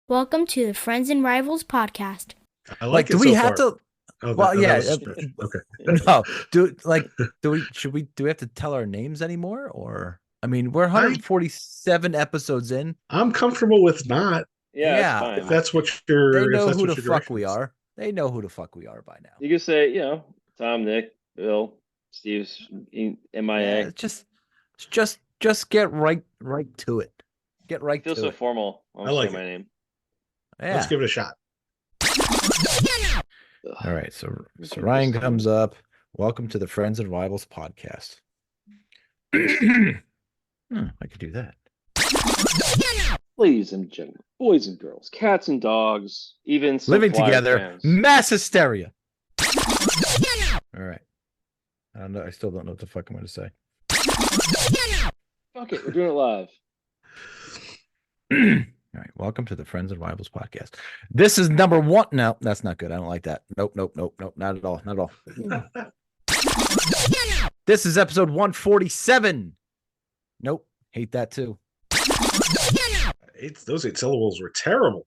Welcome to the Friends and Rivals podcast. I Like, like do it we so have far. to? Oh, Well, that yeah. was a stretch. Okay. No, do we have to tell our names anymore? Or, I mean, we're I'm 147 episodes in. I'm comfortable with not Yeah, that's Yeah, if fine. that's what they your if know that's who the what your fuck direction we is. are. They know who the fuck we are by now. You can say, Tom, Nick, Bill, Steve's Yeah, MIA. just get right to it. Get I right feel to so it. formal when I I'm like saying it. my name. Let's Yeah. give it a shot. All Ugh, right. So let me so drink this Ryan thing. comes up. Welcome to the Friends and Rivals podcast. I could do that. Ladies and gentlemen, boys and girls, cats and dogs, even some Living Flyer together, fans. mass hysteria. All right. I don't know. I still don't know what the fuck I'm going to say. Fuck it, we're doing it live. All right. Welcome to the Friends and Rivals podcast. This is number one. No, that's not good. I don't like that. Nope. Not at all. Not at all. This is episode 147. Nope. Hate that too. Those 8 syllables were terrible.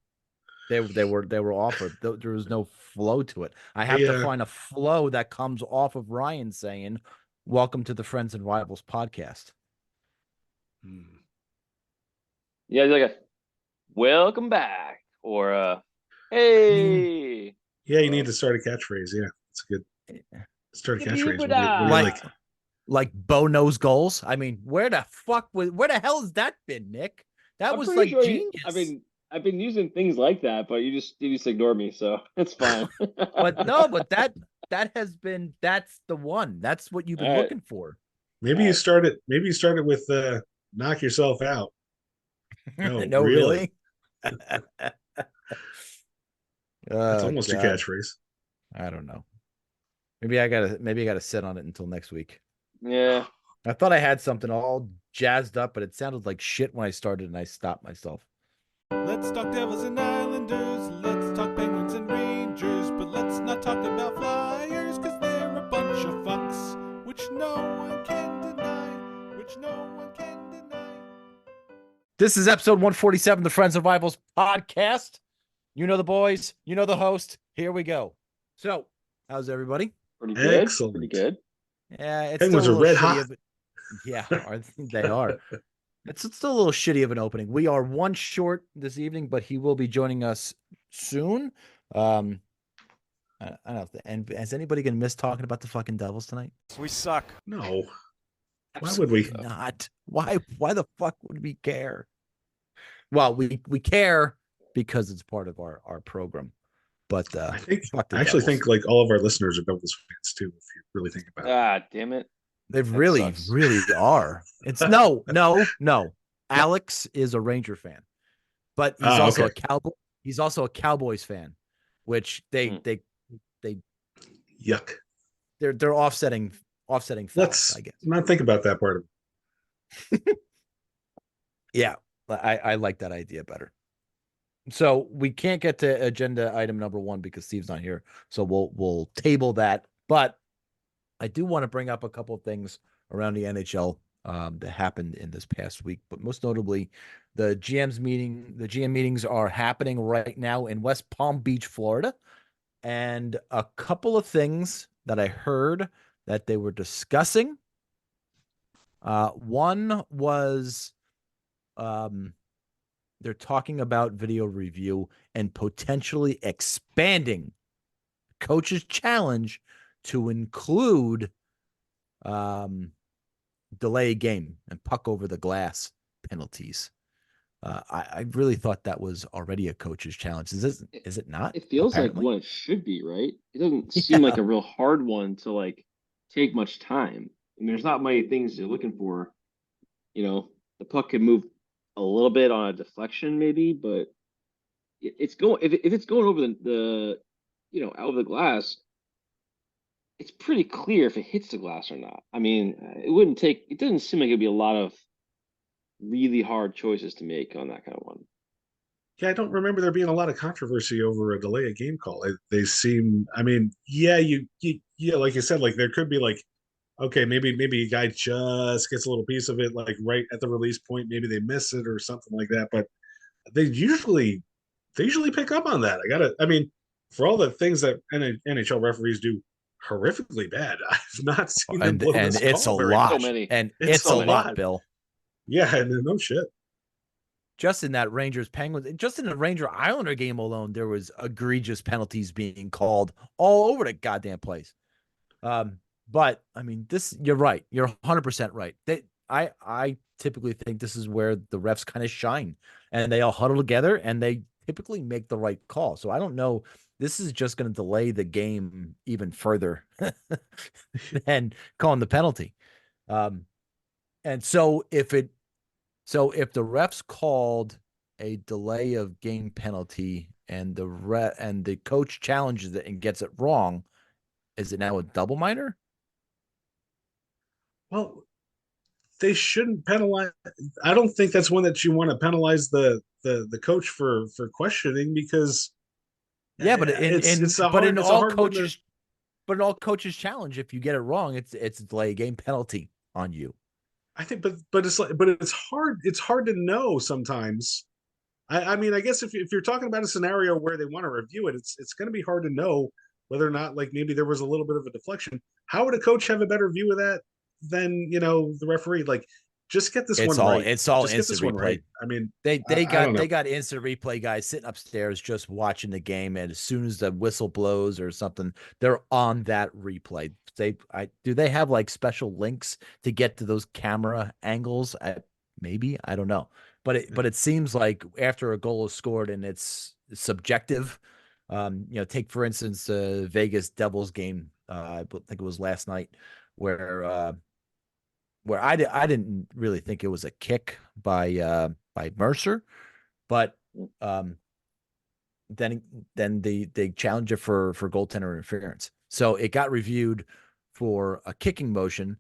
They were offered. There was no flow to it. I have to find a flow that comes off of Ryan saying, "Welcome to the Friends and Rivals podcast." Yeah, like a welcome back or hey. Yeah, you need to start a catchphrase. Yeah, it's a good start a catchphrase. What do you Like like? like Bo knows goals. I mean, where the hell has that been, Nick? That I'm was pretty like sure I've genius. been using things like that, but you just ignore me, so it's fine. But no, but that's the one. That's what you've been All right, looking for. Maybe all you right. start it. Maybe you start it with knock yourself out. No, No, really. really? That's Oh almost a God. catchphrase. I don't know. Maybe I gotta sit on it until next week. Yeah. I thought I had something all jazzed up, but it sounded like shit when I started and I stopped myself. Let's talk Devils and Islanders, let's talk Penguins and Rangers, but let's not talk about Flyers, cause they're a bunch of fucks, which no one can deny. This is episode 147 of the Friends of Rivals podcast. You know the boys, you know the host. Here we go. So, how's everybody? Pretty good. Excellent. Pretty good. Yeah, it's Penguins still a are little red shitty. hot. Yeah, they are. It's still a little shitty of an opening. We are one short this evening, but he will be joining us soon. I don't know. And has anybody gonna miss talking about the fucking Devils tonight? We suck. No. Why would we? Absolutely not? Why the fuck would we care? Well, we care because it's part of our program. But I think fuck the I actually Devils. think like all of our listeners are Devils fans too, if you really think about it. Ah, damn it. They That really, sucks. really are. It's no. Alex is a Ranger fan, but he's also Okay. a Cowboy. He's also a Cowboys fan, which Hmm. Yuck. they're offsetting facts, Let's I guess. not think about that part of it. Yeah, I like that idea better. So we can't get to agenda item number one because Steve's not here. So we'll table that. But I do want to bring up a couple of things around the NHL that happened in this past week. But most notably, the GM meetings are happening right now in West Palm Beach, Florida. And a couple of things that I heard that they were discussing. One was they're talking about video review and potentially expanding coach's challenge to include delay game and puck over the glass penalties. I really thought that was already a coach's challenge. Is it not? It feels Apparently? like one it should be, right? It doesn't seem like Yeah. a real hard one to like take much time. I mean, there's not many things you're looking for. The puck can move a little bit on a deflection, maybe, but it's going if it's going over the out of the glass, it's pretty clear if it hits the glass or not. I mean, it doesn't seem like it'd be a lot of really hard choices to make on that kind of one. Yeah, I don't remember there being a lot of controversy over a delay of game call. They seem, I mean, yeah, yeah, like you said, like there could be like, okay, maybe a guy just gets a little piece of it, like right at the release point, maybe they miss it or something like that. But they usually they usually pick up on that. I mean, for all the things that NHL referees do horrifically bad, I've not seen them blow And this it's a call very lot, So much. many. and It's it's a a lot, lot. Bill. Yeah, and no shit. Just in that Rangers Penguins, just in the Ranger Islander game alone, there was egregious penalties being called all over the goddamn place. But I mean, you're right. You're 100% right. I typically think this is where the refs kind of shine, and they all huddle together and they typically make the right call. So I don't know. This is just going to delay the game even further than calling the penalty. And if the refs called a delay of game penalty and the coach challenges it and gets it wrong, is it now a double minor? Well, they shouldn't penalize. I don't think that's one that you want to penalize the coach for questioning, because Yeah, but it's a hard it's a hard one to. but in all coaches challenge, if you get it wrong, it's a delay game penalty on you. I think, but it's like, but it's hard. It's hard to know sometimes. I mean, I guess if you're talking about a scenario where they want to review it, it's going to be hard to know whether or not, like, maybe there was a little bit of a deflection. How would a coach have a better view of that than the referee? Like, just get this one right. It's all Just get this instant one replay. right. I mean, They I don't know. they got instant replay guys sitting upstairs just watching the game, and as soon as the whistle blows or something, they're on that replay. Do they have like special links to get to those camera angles? Maybe, I don't know, but it seems like after a goal is scored and it's subjective. Take for instance Vegas Devils game. I think it was last night where I didn't really think it was a kick by Mercer, but then they challenged it for goaltender interference. So it got reviewed for a kicking motion,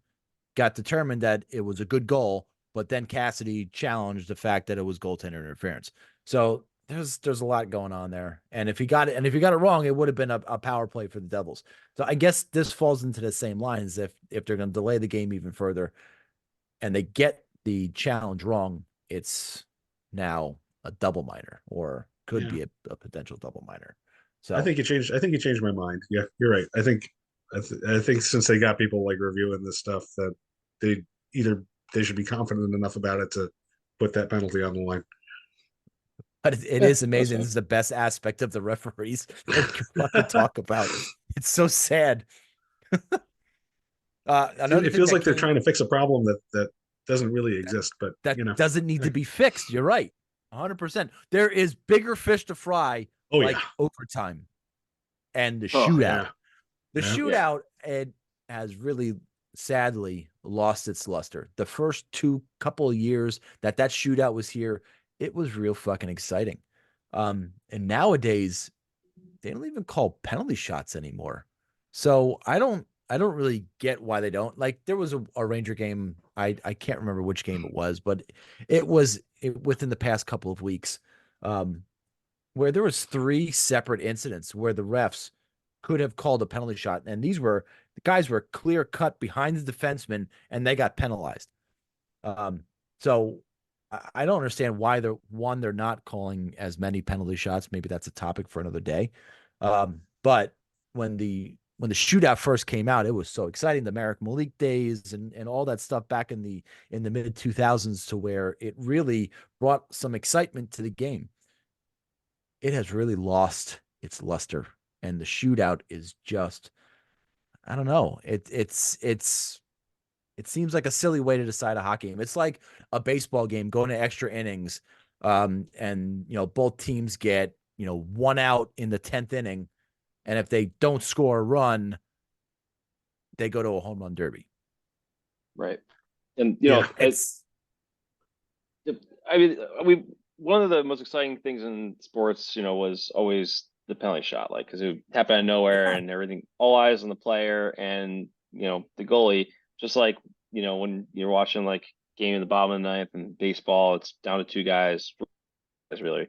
got determined that it was a good goal, but then Cassidy challenged the fact that it was goaltender interference. So there's a lot going on there. And if he got it wrong, it would have been a power play for the Devils. So I guess this falls into the same lines. If they're going to delay the game even further and they get the challenge wrong, it's now a double minor, or could be a potential double minor. So I think you changed my mind. Yeah, you're right. I think since they got people like reviewing this stuff, that they should be confident enough about it to put that penalty on the line. But it is amazing. This is the best aspect of the referees that we can fucking talk about. It's so sad. It feels like they're trying to fix a problem that doesn't really exist, but that doesn't need to be fixed. You're right, 100%. There is bigger fish to fry, overtime and the shootout. Yeah. The shootout has really sadly lost its luster. The first couple of years that shootout was here, it was real fucking exciting. And nowadays they don't even call penalty shots anymore. So I don't really get why they don't. Like, there was a Ranger game. I can't remember which game it was, but it was within the past couple of weeks, where there was 3 separate incidents where the refs could have called a penalty shot. And the guys were clear cut behind the defenseman and they got penalized. So I don't understand why they're not calling as many penalty shots. Maybe that's a topic for another day. But when the shootout first came out, it was so exciting. The Marek Malik days and all that stuff back in the mid 2000s, to where it really brought some excitement to the game. It has really lost its luster, and the shootout is just, I don't know. It seems like a silly way to decide a hockey game. It's like a baseball game going to extra innings, and both teams get 1 out in the 10th inning. And if they don't score a run, they go to a home run derby. Right. And, one of the most exciting things in sports, was always the penalty shot, like, because it happened out of nowhere and everything, all eyes on the player and, the goalie, just like, when you're watching like game in the bottom of the ninth and baseball, it's down to 2 guys. It's really.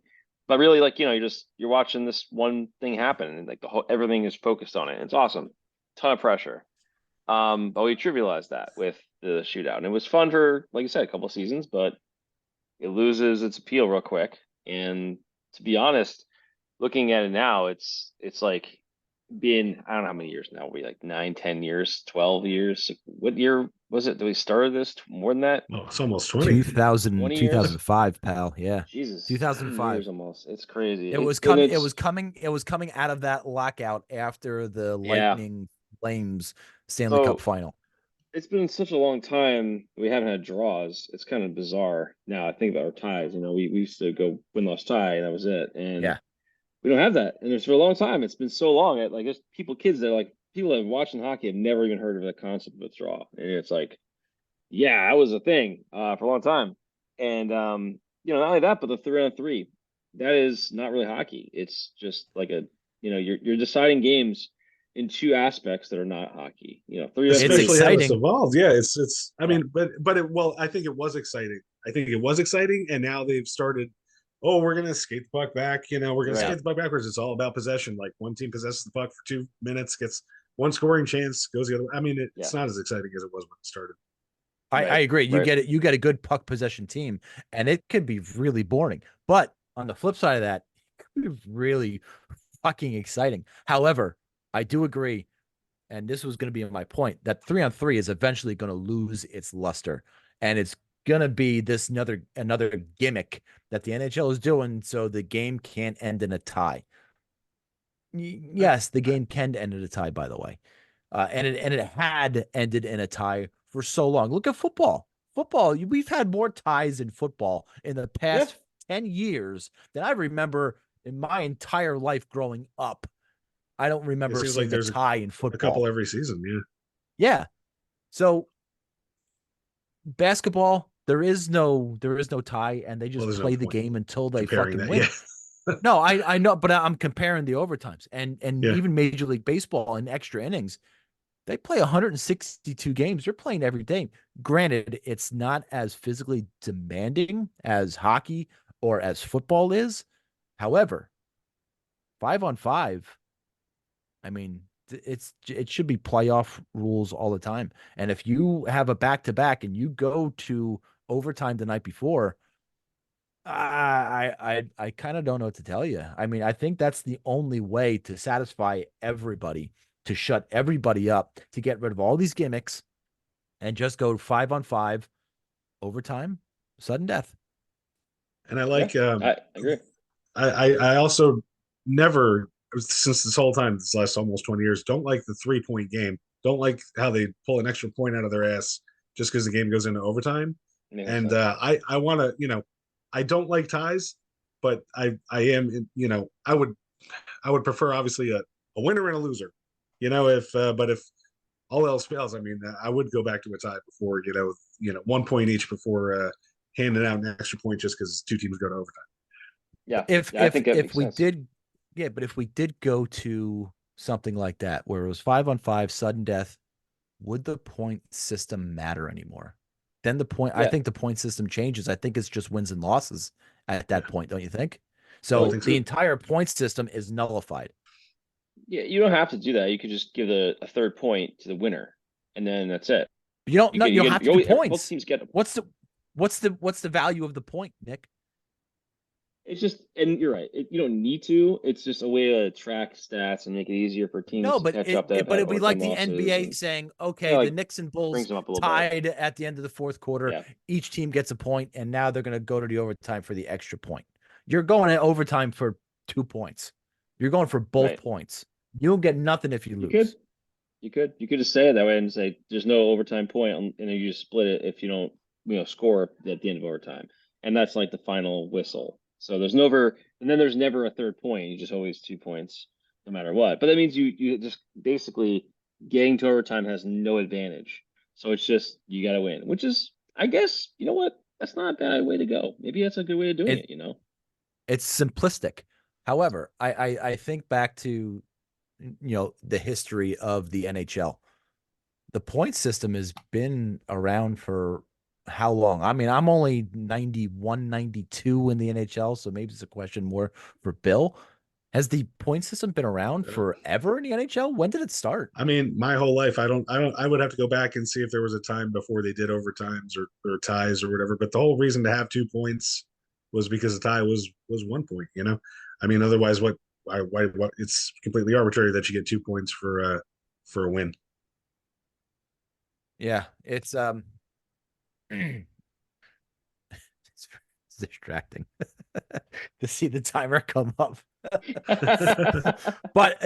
But really, like, you're watching this one thing happen, and like everything is focused on it. It's awesome, ton of pressure. But we trivialized that with the shootout, and it was fun for, like you said, a couple of seasons, but it loses its appeal real quick. And to be honest, looking at it now, it's like being, I don't know how many years now. We like 9, 10 years, 12 years. What year was it that we started this? More than that? Well, it's almost 20. 2000, 20 years? 2005, pal. Yeah. Jesus, 20 2005. years almost. It's crazy. It was And coming. It it's was coming out of that lockout after the yeah. Lightning Flames Stanley Cup So final. it's been such a long time we haven't had draws. It's kind of bizarre. Now I think about our ties. We used to go win lost tie and that was it. And Yeah. we don't have that. And it's for a long time. It's been so long. Like there's kids that are like people that have watching hockey have never even heard of the concept of a draw. And it's like, yeah, that was a thing for a long time. And not only that, but the 3-on-3, that is not really hockey. It's just like you're deciding games in two aspects that are not hockey. 3-on-3 Especially how it's exciting. evolved. Yeah, it's. I Yeah. mean, well, I think it was exciting. I think it was exciting, and now they've started. Oh, we're gonna skate the puck back. We're gonna Right. skate the puck backwards. It's all about possession. Like one team possesses the puck for 2 minutes, gets one scoring chance, goes the other way. I mean, it's Yeah. not as exciting as it was when it started. I Right, agree. You right. get it. You get a good puck possession team, and it could be really boring. But on the flip side of that, it could be really fucking exciting. However, I do agree, and this was going to be my point, that 3-on-3 is eventually going to lose its luster, and it's going to be this another gimmick that the NHL is doing, so the game can't end in a tie. Yes, the game can end in a tie, by the way, and it had ended in a tie for so long. Look at football. Football, we've had more ties in football in the past 10 years than I remember in my entire life growing up. I don't remember seems seeing like there's a tie in A football. couple every season. Yeah. Yeah. So basketball, there is no tie, and they just there's no play the point game until they comparing fucking that. win. Yeah. No, I know, but I'm comparing the overtimes and Yeah. even Major League Baseball in extra innings. They play 162 games. They're playing every day. Granted, it's not as physically demanding as hockey or as football is. However, 5-on-5, I mean, it should be playoff rules all the time. And if you have a back-to-back and you go to overtime the night before, I kind of don't know what to tell you. I mean, I think that's the only way to satisfy everybody, to shut everybody up, to get rid of all these gimmicks and just go 5-on-5 overtime, sudden death. And I like. I agree. I also never, since this whole time, this last almost 20 years, don't like the 3-point game. Don't like how they pull an extra point out of their ass just because the game goes into overtime. And I want to, I don't like ties, but I am, I would prefer obviously a winner and a loser, but if all else fails, I mean, I would go back to a tie before, 1 point each before handing out an extra point just because two teams go to overtime. Yeah. If I think that if makes we sense. did, yeah, but if we did go to something like that where it was 5-on-5 sudden death, would the point system matter anymore? Then I think the point system changes. I think it's just wins and losses at that point, don't you think? So think so. the entire point system is nullified. Yeah, you don't have to do that. You could just give a third point to the winner, and then that's it. You don't have to do points. Both teams get What's the value of the point, Nick? It's just, and you're right. You don't need to. It's just a way to track stats and make it easier for teams No, to but catch up. That it'd be like the overtime losses NBA and, saying, okay, like, the Knicks and Bulls brings them up a little tied at the end of the fourth quarter. Yeah. Each team gets a point, and now they're going to go to the overtime for the extra point. You're going to overtime for 2 points. You're going for both Right. points. You don't get nothing if you lose. You could just say it that way and say there's no overtime point, and then you just split it if you don't score at the end of overtime, and that's like the final whistle. So there's there's never a third point. You just always 2 points no matter what. But that means you just basically getting to overtime has no advantage. So it's just you got to win, which is, I guess, you know what? That's not a bad way to go. Maybe that's a good way of doing it. It's simplistic. However, I think back to the history of the NHL. The point system has been around for how long? I mean, I'm only 91, 92 in the NHL, so maybe it's a question more for Bill. Has the point system been around forever in the NHL? When did it start? I mean, my whole life. I would have to go back and see if there was a time before they did overtimes or ties or whatever. But the whole reason to have 2 points was because the tie was 1 point. I mean, otherwise, what why it's completely arbitrary that you get 2 points for a win. Yeah, it's it's distracting to see the timer come up. But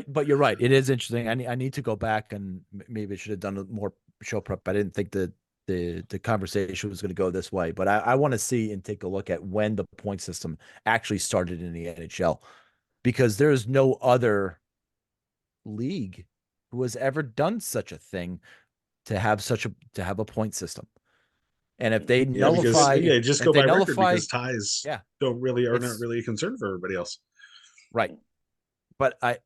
but you're right. It is interesting. I need to go back and maybe I should have done more show prep. I didn't think the conversation was going to go this way, but I want to see and take a look at when the point system actually started in the NHL, because there's no other league who has ever done such a thing to have a point system. And if they Yeah, because nullify, just if go they by record, nullify, because ties yeah, are not it's really a concern for everybody else. right. But I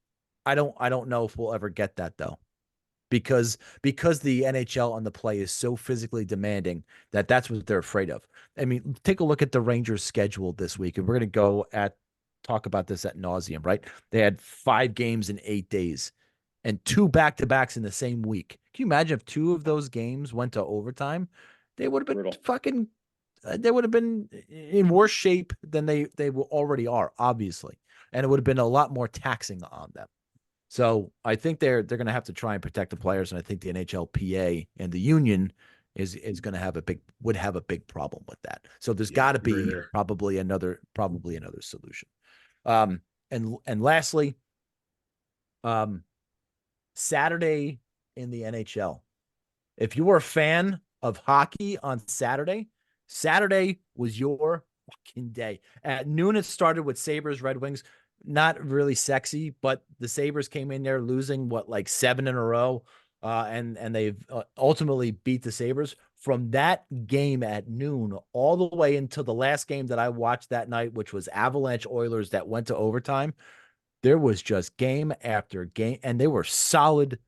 don't know if we'll ever get that though, because the NHL on the play is so physically demanding that's what they're afraid of. I mean, take a look at the Rangers' schedule this week, and we're going to talk about this at nauseum, right? They had 5 games in 8 days and 2 back-to-backs in the same week. Can you imagine if 2 of those games went to overtime? They would have been Brutal. they would have been in worse shape than they already are, obviously. And it would have been a lot more taxing on them. So I think they're going to have to try and protect the players, and I think the NHLPA and the union is going to would have a big problem with that. So there's got to be probably another solution. And lastly, Saturday in the NHL. If you were a fan of hockey on Saturday was your fucking day. At noon, it started with Sabres, Red Wings. Not really sexy, but the Sabres came in there losing like 7 in a row, and they've ultimately beat the Sabres. From that game at noon all the way until the last game that I watched that night, which was Avalanche Oilers that went to overtime, there was just game after game, and they were solid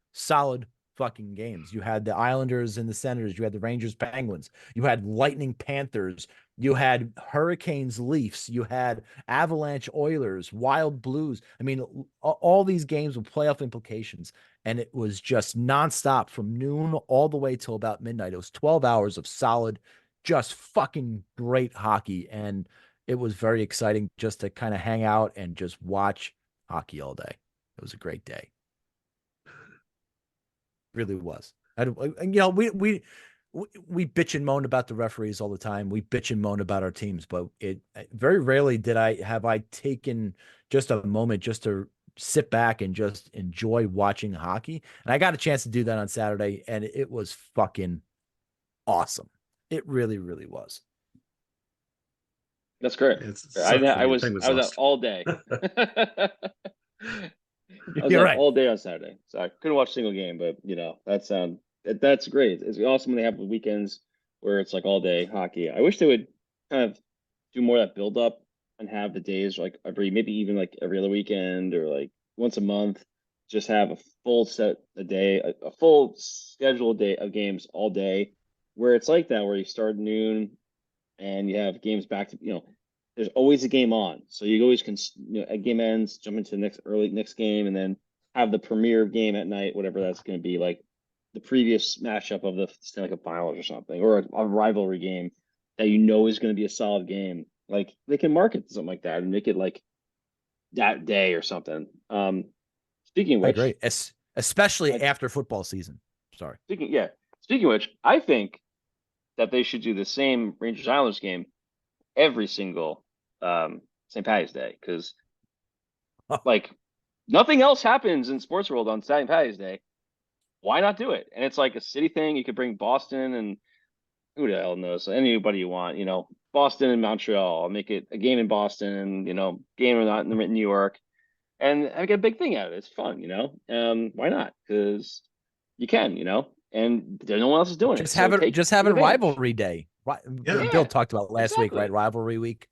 fucking games. You had the Islanders and the Senators. You had the Rangers, Penguins. You had Lightning, Panthers. You had Hurricanes, Leafs. You had Avalanche, Oilers, Wild, Blues. I mean, all these games with playoff implications, and it was just nonstop from noon all the way till about midnight. It was 12 hours of solid, just fucking great hockey, and it was very exciting just to kind of hang out and just watch hockey all day. It was a great day. Really was. We bitch and moan about the referees all the time. We bitch and moan about our teams, but very rarely have I taken just a moment just to sit back and just enjoy watching hockey. And I got a chance to do that on Saturday, and it was fucking awesome. It really, really was. That's great. I was out all day. I was out all day on Saturday, so I couldn't watch a single game. But that's great. It's awesome when they have the weekends where it's like all day hockey. I wish they would kind of do more of that build up and have the days like maybe even like every other weekend or like once a month. Just have a full a full scheduled day of games all day, where it's like that, where you start at noon and you have games back to there's always a game on, so you always can a game ends, jump into the next game, and then have the premiere game at night, whatever that's going to be, like the previous matchup of the Stanley Cup Finals or something, or a rivalry game that is going to be a solid game. Like they can market something like that and make it like that day or something. Speaking of which, I agree. Especially after football season. Sorry. Speaking of which, I think that they should do the same Rangers Islanders game every single St. Patty's Day, because like nothing else happens in sports world on St. Patty's Day. Why not do it? And it's like a city thing. You could bring Boston and who the hell knows, anybody you want. Boston and Montreal. I'll make it a game in Boston and game or not in New York, and I get a big thing out of it. It's fun, why not? Because you can, and no one else is doing it. Just have a rivalry day. Yeah. Bill talked about last week, right? Rivalry week.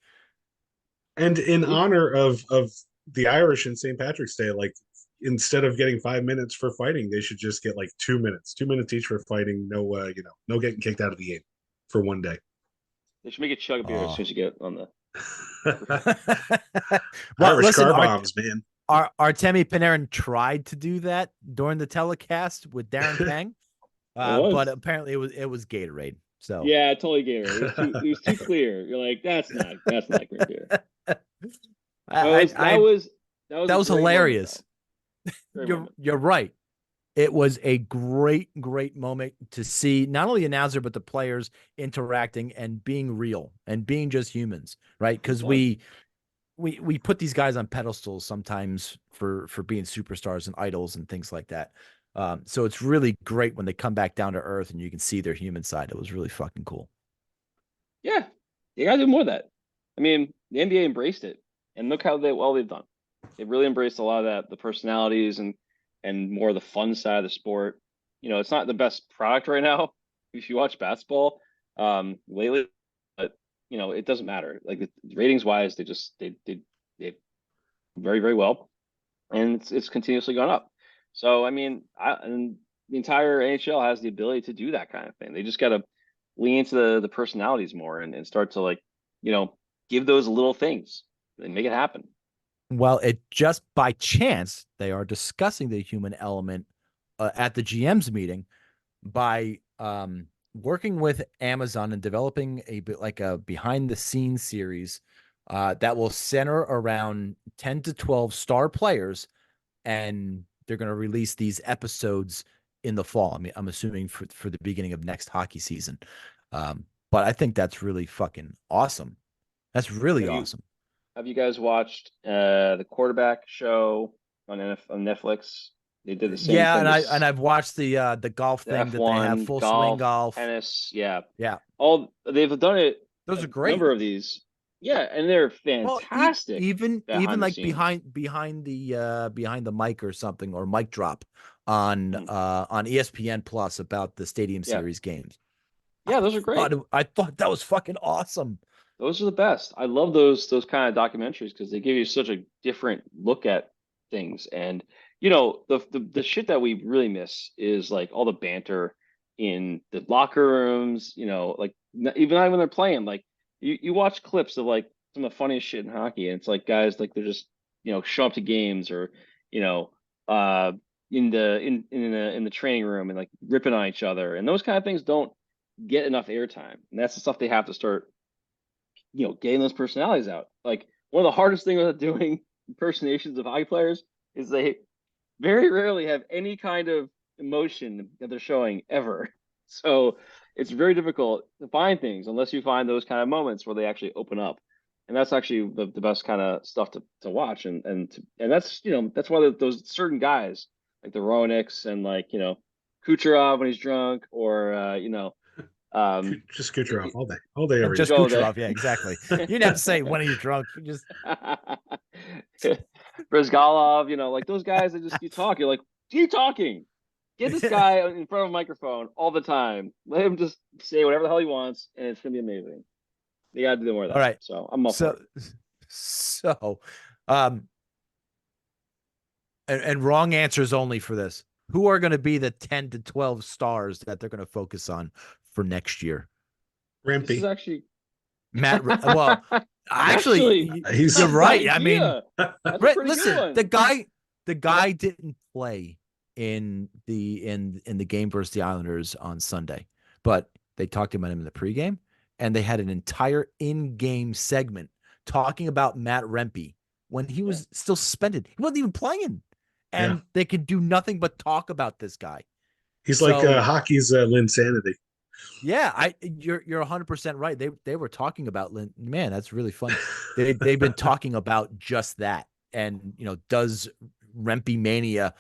And in honor of the Irish and St. Patrick's Day, like instead of getting 5 minutes for fighting, they should just get like 2 minutes, 2 minutes each for fighting. No, no getting kicked out of the game for one day. They should make it chug beer as soon as you get on the. Irish car bombs, man. Artemi Panarin tried to do that during the telecast with Darren Pang, but apparently it was Gatorade. So yeah, totally Gatorade. It was too clear. You're like, that's not great beer. That That was That a was great moment, hilarious. though. Great You're moment. you're right. It was a great moment to see not only the announcer but the players interacting and being real and being just humans, right? Because Fun. we put these guys on pedestals sometimes for being superstars and idols and things like that. So it's really great when they come back down to earth and you can see their human side. It was really fucking cool. Yeah, you gotta do more of that. I mean, the NBA embraced it, and look how well they've done. They've really embraced a lot of that, the personalities and more of the fun side of the sport. You know, it's not the best product right now if you watch basketball lately, but you know, it doesn't matter. Like ratings wise, they very very well, and it's continuously gone up. So I mean, and the entire NHL has the ability to do that kind of thing. They just got to lean into the personalities more and start to like, you know, give those little things and make it happen. Well, it just by chance they are discussing the human element at the GM's meeting by working with Amazon and developing a bit like a behind the scenes series that will center around 10 to 12 star players, and they're going to release these episodes in the fall. I mean, I'm assuming for the beginning of next hockey season. But I think that's really fucking awesome. That's really Have you awesome. have you guys watched the quarterback show on on Netflix? They did the same Yeah, thing. and I've watched the golf The thing that they have, F1, full swing golf, golf. tennis, yeah. Yeah, All they've done it those a are great. number of these. Yeah, and they're Well, fantastic even behind the like scenes. behind the mic or something, or mic drop on Mhm. on ESPN Plus about the Stadium Yeah. Series games. Yeah, those are great. I thought that was fucking awesome. Those are the best. I love those kind of documentaries because they give you such a different look at things. And you know, the shit that we really miss is like all the banter in the locker rooms, you know, like even when they're playing, like you watch clips of like some of the funniest shit in hockey, and it's like guys like they're just, you know, show up to games or, you know, uh in the training room and like ripping on each other. And those kind of things don't get enough airtime. And that's the stuff they have to start, you know, getting those personalities out. Like one of the hardest things about doing impersonations of hockey players is they very rarely have any kind of emotion that they're showing ever. So it's very difficult to find things unless you find those kind of moments where they actually open up. And that's actually the best kind of stuff to watch. And that's, you know, that's why those certain guys like the Roenics and like, you know, Kucherov when he's drunk or, you know, um, Just Kucherov all day, every day. Just go there. Kucherov, yeah, exactly. You didn't have to say when are you drunk. You just Brizgalov, you know, like those guys that just keep talking. You're like, keep talking. Get this guy in front of a microphone all the time. Let him just say whatever the hell he wants, and it's gonna be amazing. You gotta do more of that. all right. So I'm all for So it. so um and wrong answers only for this. Who are going to be the 10 to 12 stars that they're going to focus on for next year? This is Rampy. actually Well, actually, He's you're that's an right. I mean, idea. That's a right, pretty good listen, one. the guy didn't play in the game versus the Islanders on Sunday, but they talked about him in the pregame, and they had an entire in-game segment talking about Matt Rempe when he was still suspended. He wasn't even playing, Yeah. and they could do nothing but talk about this guy. He's like So- hockey's Linsanity. Yeah, you're 100% right. They were talking about Lynn. Man, that's really funny. They've been talking about just that, and you know, does Rempe mania,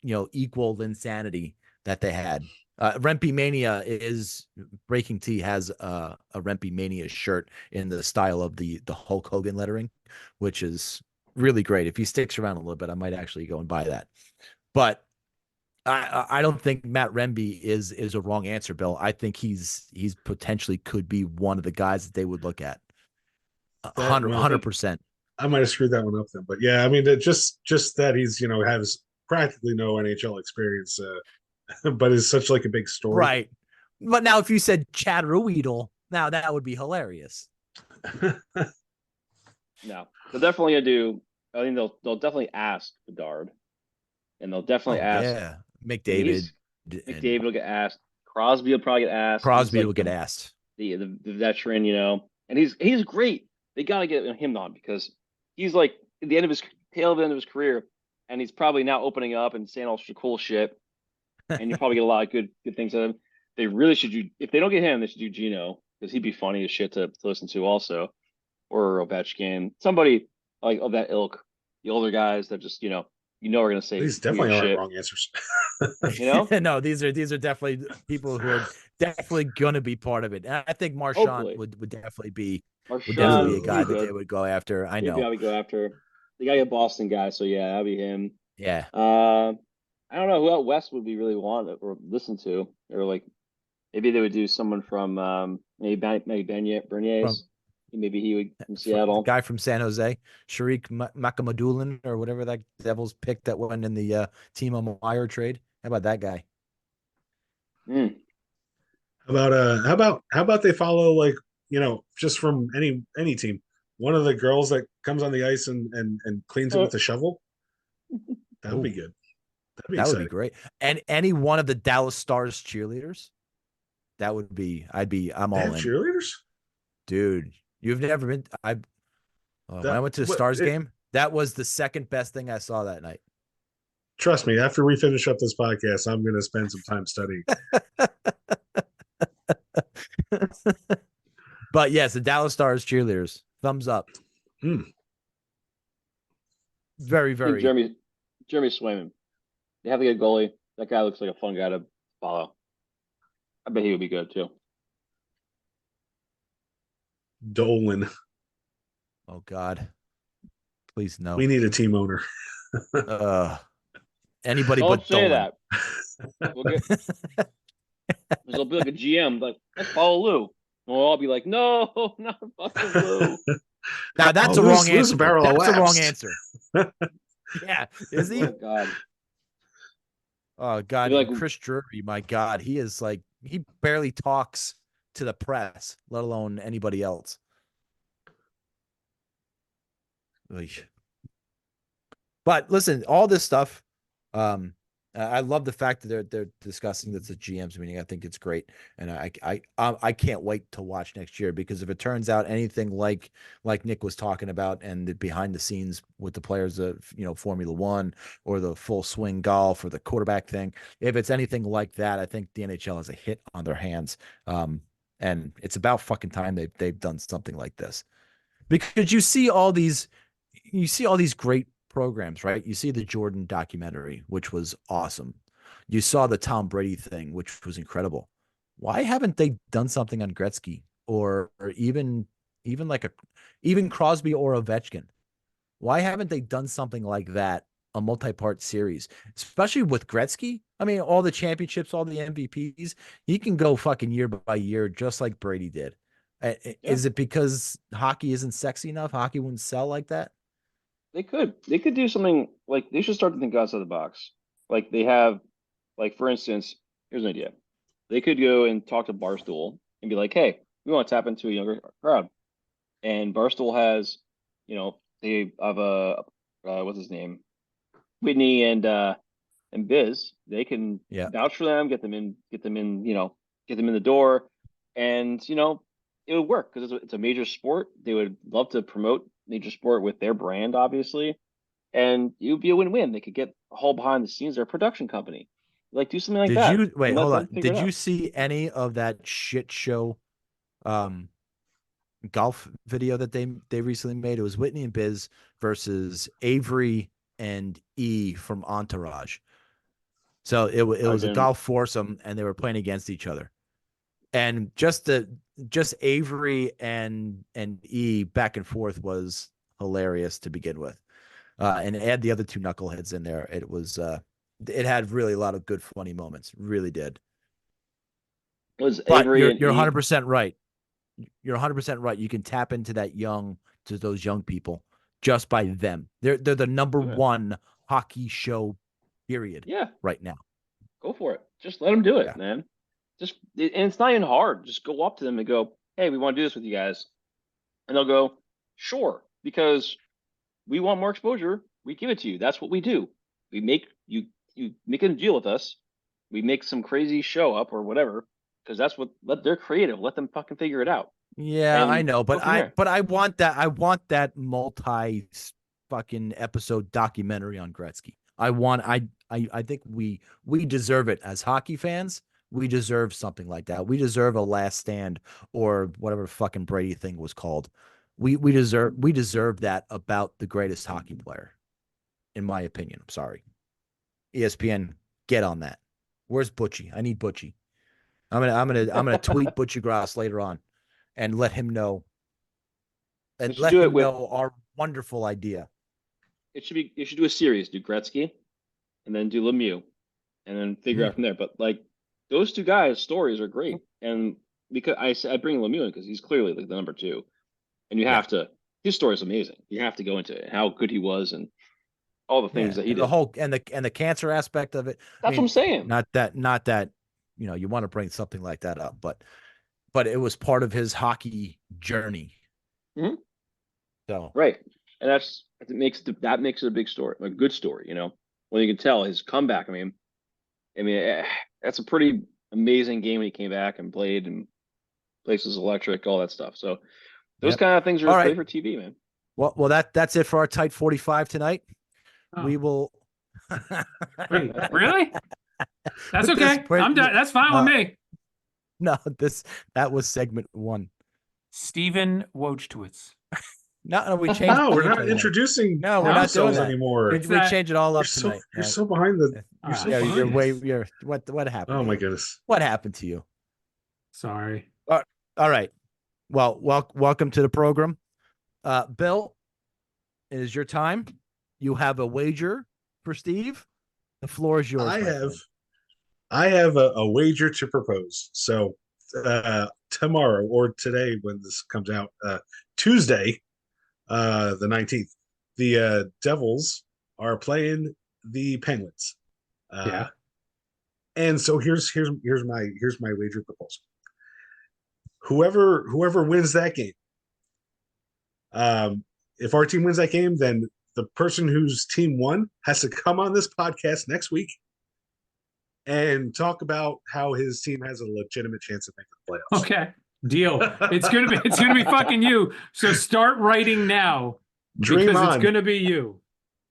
you know, equal Linsanity that they had? Rempe mania is Breaking T has a Rempe mania shirt in the style of the Hulk Hogan lettering, which is really great. If he sticks around a little bit, I might actually go and buy that. But I don't think Matt Rembe is a wrong answer, Bill. I think he's potentially could be one of the guys that they would look at. 100%. I might have screwed that one up then, but yeah, I mean, just that he's, you know, has practically no NHL experience, but is such like a big story. Right. But now if you said Chad Ruedel, now that would be hilarious. No, they're definitely gonna do. I think they'll definitely ask Bedard, and they'll definitely ask. Yeah, McDavid. McDavid will get asked. Crosby will probably get asked. Crosby He's will like get asked. the veteran, you know, and he's great. They got to get him on because he's like at the end of his tail end of his career, and he's probably now opening up and saying all cool shit, and you probably get a lot of good things out of him. They really should do, if they don't get him, they should do Gino, because he'd be funny as shit to listen to also, or Ovechkin, somebody like of that ilk, the older guys that just are going to say These definitely weird aren't shit. wrong answers. No, these are definitely people who are definitely gonna be part of it. And I think Marchand Hopefully. would definitely be Marchand a guy would be that they good. would go after. I He'd know. probably go after. They got a Boston guy, so yeah, that'd be him. Yeah. I don't know who out west would we really want or listen to, or like maybe they would do someone from maybe Bernier's. Maybe he would from The Seattle. guy from San Jose, Sharik Makamadulin, or whatever that Devils pick that went in the Timo Meyer trade. How about that guy? How about they follow, like, just from any team, one of the girls that comes on the ice and cleans it with a shovel. That would be good. That'd be That would be exciting. great. And any one of the Dallas Stars cheerleaders, that would be. I'm They all have in, cheerleaders. dude. You've never been. When I went to the Stars game, that was the second best thing I saw that night. Trust me, after we finish up this podcast, I'm going to spend some time studying. But yes, the Dallas Stars cheerleaders, thumbs up. Very, very. Jeremy Swayman. They have a good goalie. That guy looks like a fun guy to follow. I bet he would be good too. Dolan. Oh God. Please no. We need a team owner. Anybody Don't but say Dolan. that. There'll be like a GM, like, let's follow Lou. And we'll all be like, no, not fucking Lou. Now that's a wrong Lou's answer. a barrel of That's a wrong laughs. answer. Yeah, is he? Oh God. Oh God, Like, Chris Drury, my God, he is like, he barely talks to the press, let alone anybody else. But listen, all this stuff, I love the fact that they're discussing that's a GM's meeting. I think it's great, and I can't wait to watch next year, because if it turns out anything like Nick was talking about, and the behind the scenes with the players of Formula One or the full swing golf or the quarterback thing, if it's anything like that, I think the NHL has a hit on their hands, and it's about fucking time they've done something like this, because you see all these great programs, right? You see the Jordan documentary, which was awesome. You saw the Tom Brady thing, which was incredible. Why haven't they done something on Gretzky or even Crosby or Ovechkin? Why haven't they done something like that, a multi-part series, especially with Gretzky? I mean, all the championships, all the MVPs, he can go fucking year by year, just like Brady did. Is it because hockey isn't sexy enough? Hockey wouldn't sell like that? They could do something like, they should start to think outside the box. Like they have, like, for instance, here's an idea. They could go and talk to Barstool and be like, hey, we want to tap into a younger crowd. And Barstool has, they have what's his name? Whitney and Biz. They can vouch for them, get them in, get them in the door. And, it would work because it's a major sport. They would love to promote major sport with their brand, obviously. And it would be a win-win. They could get a whole behind the scenes, their production company. Like, do something like that. Hold on. Did you see any of that shit show golf video that they recently made? It was Whitney and Biz versus Avery and E from Entourage. So it was a golf foursome, and they were playing against each other. And just Avery and E back and forth was hilarious to begin with. And add the other two knuckleheads in there. It was it had really a lot of good funny moments. Really did. Was but Avery you're 100% right. You're 100% right. You can tap into those young people just by them. They're the number one hockey show, period. Yeah. Right now. Go for it. Just let them do it, man. And it's not even hard. Just go up to them and go, hey, we want to do this with you guys. And they'll go, sure, because we want more exposure. We give it to you. That's what we do. We make you make a deal with us. We make some crazy show up or whatever, because they're creative. Let them fucking figure it out. Yeah, I know, but I want that fucking episode documentary on Gretzky. I think we deserve it as hockey fans. We deserve something like that. We deserve a Last Stand or whatever the fucking Brady thing was called. We deserve that about the greatest hockey player, in my opinion. I'm sorry. ESPN, get on that. Where's Butchie? I need Butchie. I'm gonna tweet Butchie Gross later on and let him know our wonderful idea. You should do a series, do Gretzky, and then do Lemieux, and then figure out from there. But like those two guys' stories are great, and because I bring Lemieux in because he's clearly like the number two, and you have to. His story is amazing. You have to go into it, how good he was and all the things that he did. The whole and the cancer aspect of it. That's what I'm saying. Not that you want to bring something like that up, but it was part of his hockey journey. Mm-hmm. So right, and that makes it a big story, a good story. When you can tell his comeback. I mean, that's a pretty amazing game when he came back and played, and place was electric, all that stuff. So those kind of things are great for TV, man. Well, that's it for our tight 45 tonight. Oh. We will. Wait, really? That's okay. I'm done. That's fine with me. No, that was segment 1. Stephen Wojtowicz. No, we changed. No, we're not introducing. No, we're not doing that anymore. We change it all up tonight. You're so behind the. What happened? Oh my goodness! What happened to you? Sorry. All right. Well, welcome to the program. Bill, it is your time. You have a wager for Steve. The floor is yours. I have a wager to propose. So tomorrow or today, when this comes out, Tuesday, the 19th, the Devils are playing the Penguins. And so here's my wager proposal. Whoever wins that game, if our team wins that game, then the person whose team won has to come on this podcast next week and talk about how his team has a legitimate chance of making the playoffs. Okay, deal. It's gonna be fucking you. So start writing now. Dream on. It's gonna be you.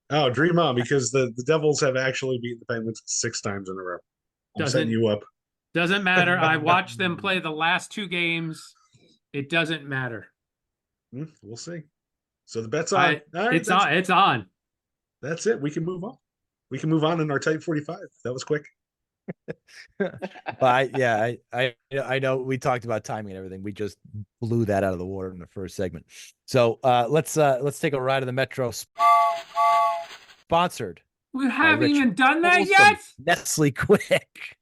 Oh, dream on, because the Devils have actually beaten the Penguins 6 times in a row. I'm setting you up. Doesn't matter. I watched them play the last 2 games. It doesn't matter. We'll see. So the bet's on. It's on. That's it. We can move on. We can move on in our tight 45. That was quick. I know we talked about timing and everything. We just blew that out of the water in the first segment. So let's take a ride of the Metro. Sponsored. We haven't even done that yet. Nestle Quick.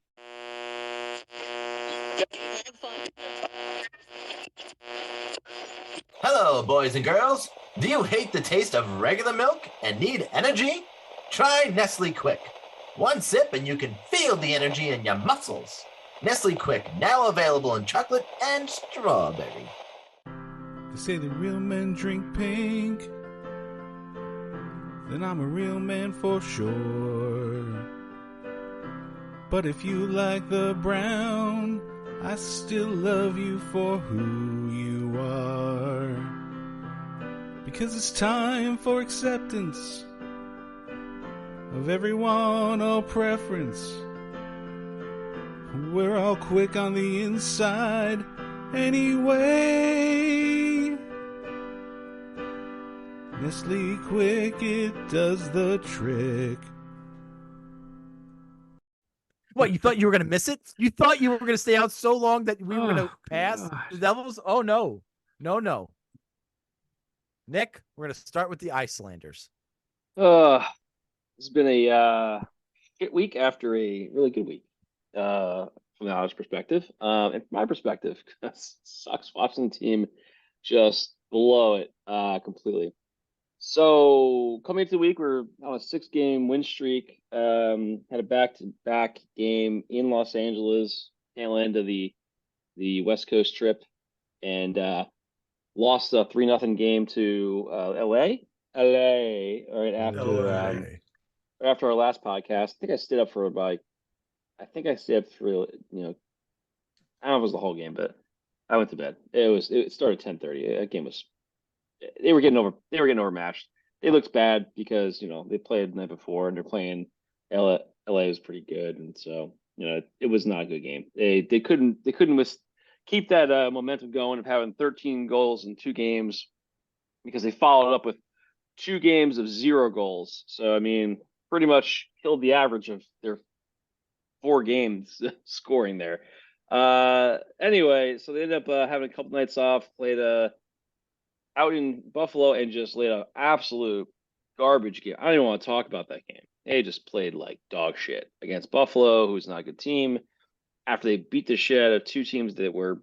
Hello, boys and girls. Do you hate the taste of regular milk and need energy? Try Nestle Quick. 1 sip and you can feel the energy in your muscles. Nestle Quick, now available in chocolate and strawberry. They say the real men drink pink. Then I'm a real man for sure. But if you like the brown, I still love you for who you are. Because it's time for acceptance of everyone, all preference. We're all quick on the inside anyway. Nestle Quick, it does the trick. What, you thought you were going to miss it? You thought you were going to stay out so long that we were going to pass the Devils? Oh, no. No. Nick, we're going to start with the Icelanders. This has been a shit week after a really good week from the Irish perspective. And from my perspective, it sucks watching the team just blow it completely. So coming into the week, we're on a 6-game win streak. Had a back-to-back game in Los Angeles, tail end of the West Coast trip, and lost a 3-0 game to LA right after our last podcast. I think I stayed up for I don't know if it was the whole game, but I went to bed. It started at 10:30. That game was. They were getting overmatched. it looks bad because they played the night before and they're playing LA. LA is pretty good, and so it was not a good game. They couldn't keep that momentum going of having 13 goals in 2 games because they followed up with 2 games of 0 goals. So I mean, pretty much killed the average of their 4 games scoring there. Anyway, so they ended up having a couple nights off, played out in Buffalo, and just laid an absolute garbage game. I don't even want to talk about that game. They just played like dog shit against Buffalo, who's not a good team. After they beat the shit out of 2 teams that were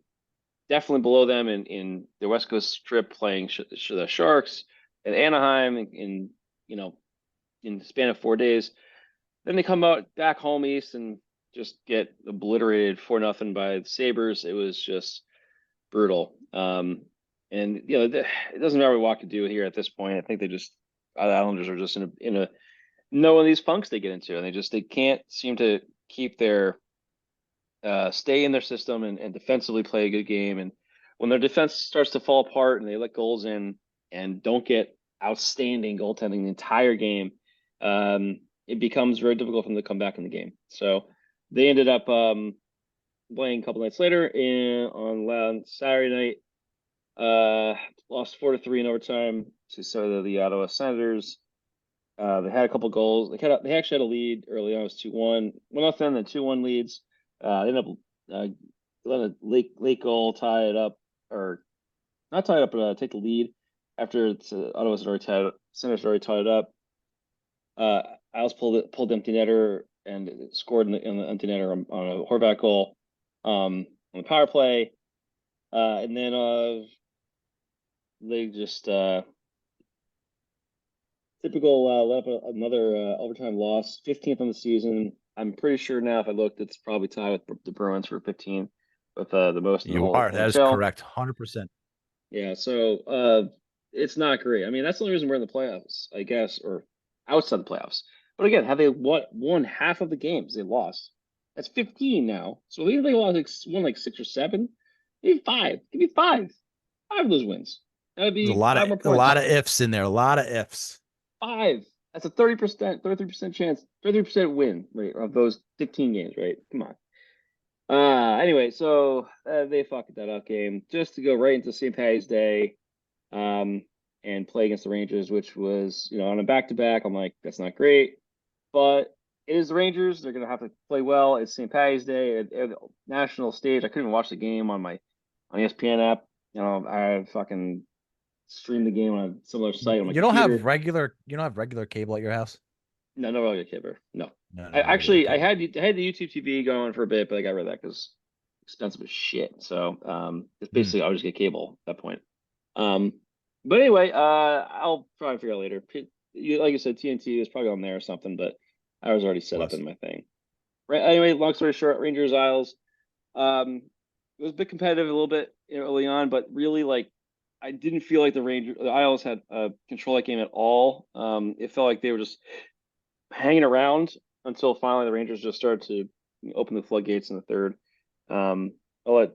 definitely below them in the West Coast trip, playing the Sharks and Anaheim in the span of 4 days. Then they come out back home east and just get obliterated 4-0 by the Sabres. It was just brutal. And it doesn't matter what can do here at this point. I think the Islanders are just in a knowing these funks they get into, and they can't seem to keep their stay in their system and defensively play a good game. And when their defense starts to fall apart and they let goals in and don't get outstanding goaltending the entire game, it becomes very difficult for them to come back in the game. So they ended up playing a couple nights later on Saturday night. Lost 4-3 in overtime to the Ottawa Senators. They had a couple goals. They actually had a lead early on. It was 2-1, 1-0, then 2-1 leads. They ended up letting a late goal tie it up, or not tie it up, but take the lead after Ottawa Senators already tied it up. Isles pulled empty netter and scored in the empty netter on a Horvat goal on the power play, and then they just typical let up another overtime loss, 15th on the season. I'm pretty sure now, if I looked, it's probably tied with the Bruins for 15 with the most. In the whole that is correct, 100%. Yeah, so it's not great. I mean, that's the only reason we're in the playoffs, I guess, or outside the playoffs. But again, have they won half of the games they lost? That's 15 now. So even if they won like 6 or 7, maybe 5. Give me 5 of those wins. That would be a lot of ifs in there. A lot of ifs. 5. That's a 33% chance, 33% win rate of those 15 games, right? Come on. Anyway, so they fucked that up game just to go right into St. Patty's Day, and play against the Rangers, which was, on a back-to-back. I'm like, that's not great, but it is the Rangers. They're gonna have to play well. It's St. Patty's Day at the national stage. I couldn't even watch the game on ESPN app. I fucking stream the game on a similar site on my computer. You don't have regular cable at your house? No regular cable. No. I had the YouTube TV going for a bit, but I got rid of that because expensive as shit. So it's basically I'll just get cable at that point. But anyway, I'll try and figure out later. Like you said, TNT is probably on there or something, but I was already set up in my thing. Right. Anyway, long story short, Rangers Isles. It was a bit competitive a little bit early on, but really I didn't feel like the Isles had control that game at all. It felt like they were just hanging around until finally the Rangers just started to open the floodgates in the third. I'll let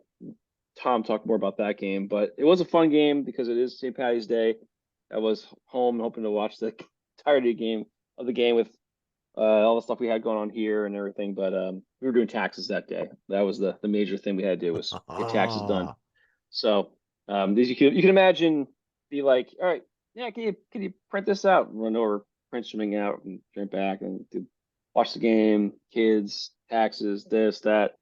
Tom talk more about that game, but it was a fun game because it is St. Patty's Day. I was home hoping to watch the entirety of the game with all the stuff we had going on here and everything, but we were doing taxes that day. That was the major thing we had to do, was get taxes done. So you can imagine, be like, all right, yeah, can you print this out and run over, print something out and print back and watch the game, kids, taxes, this, that.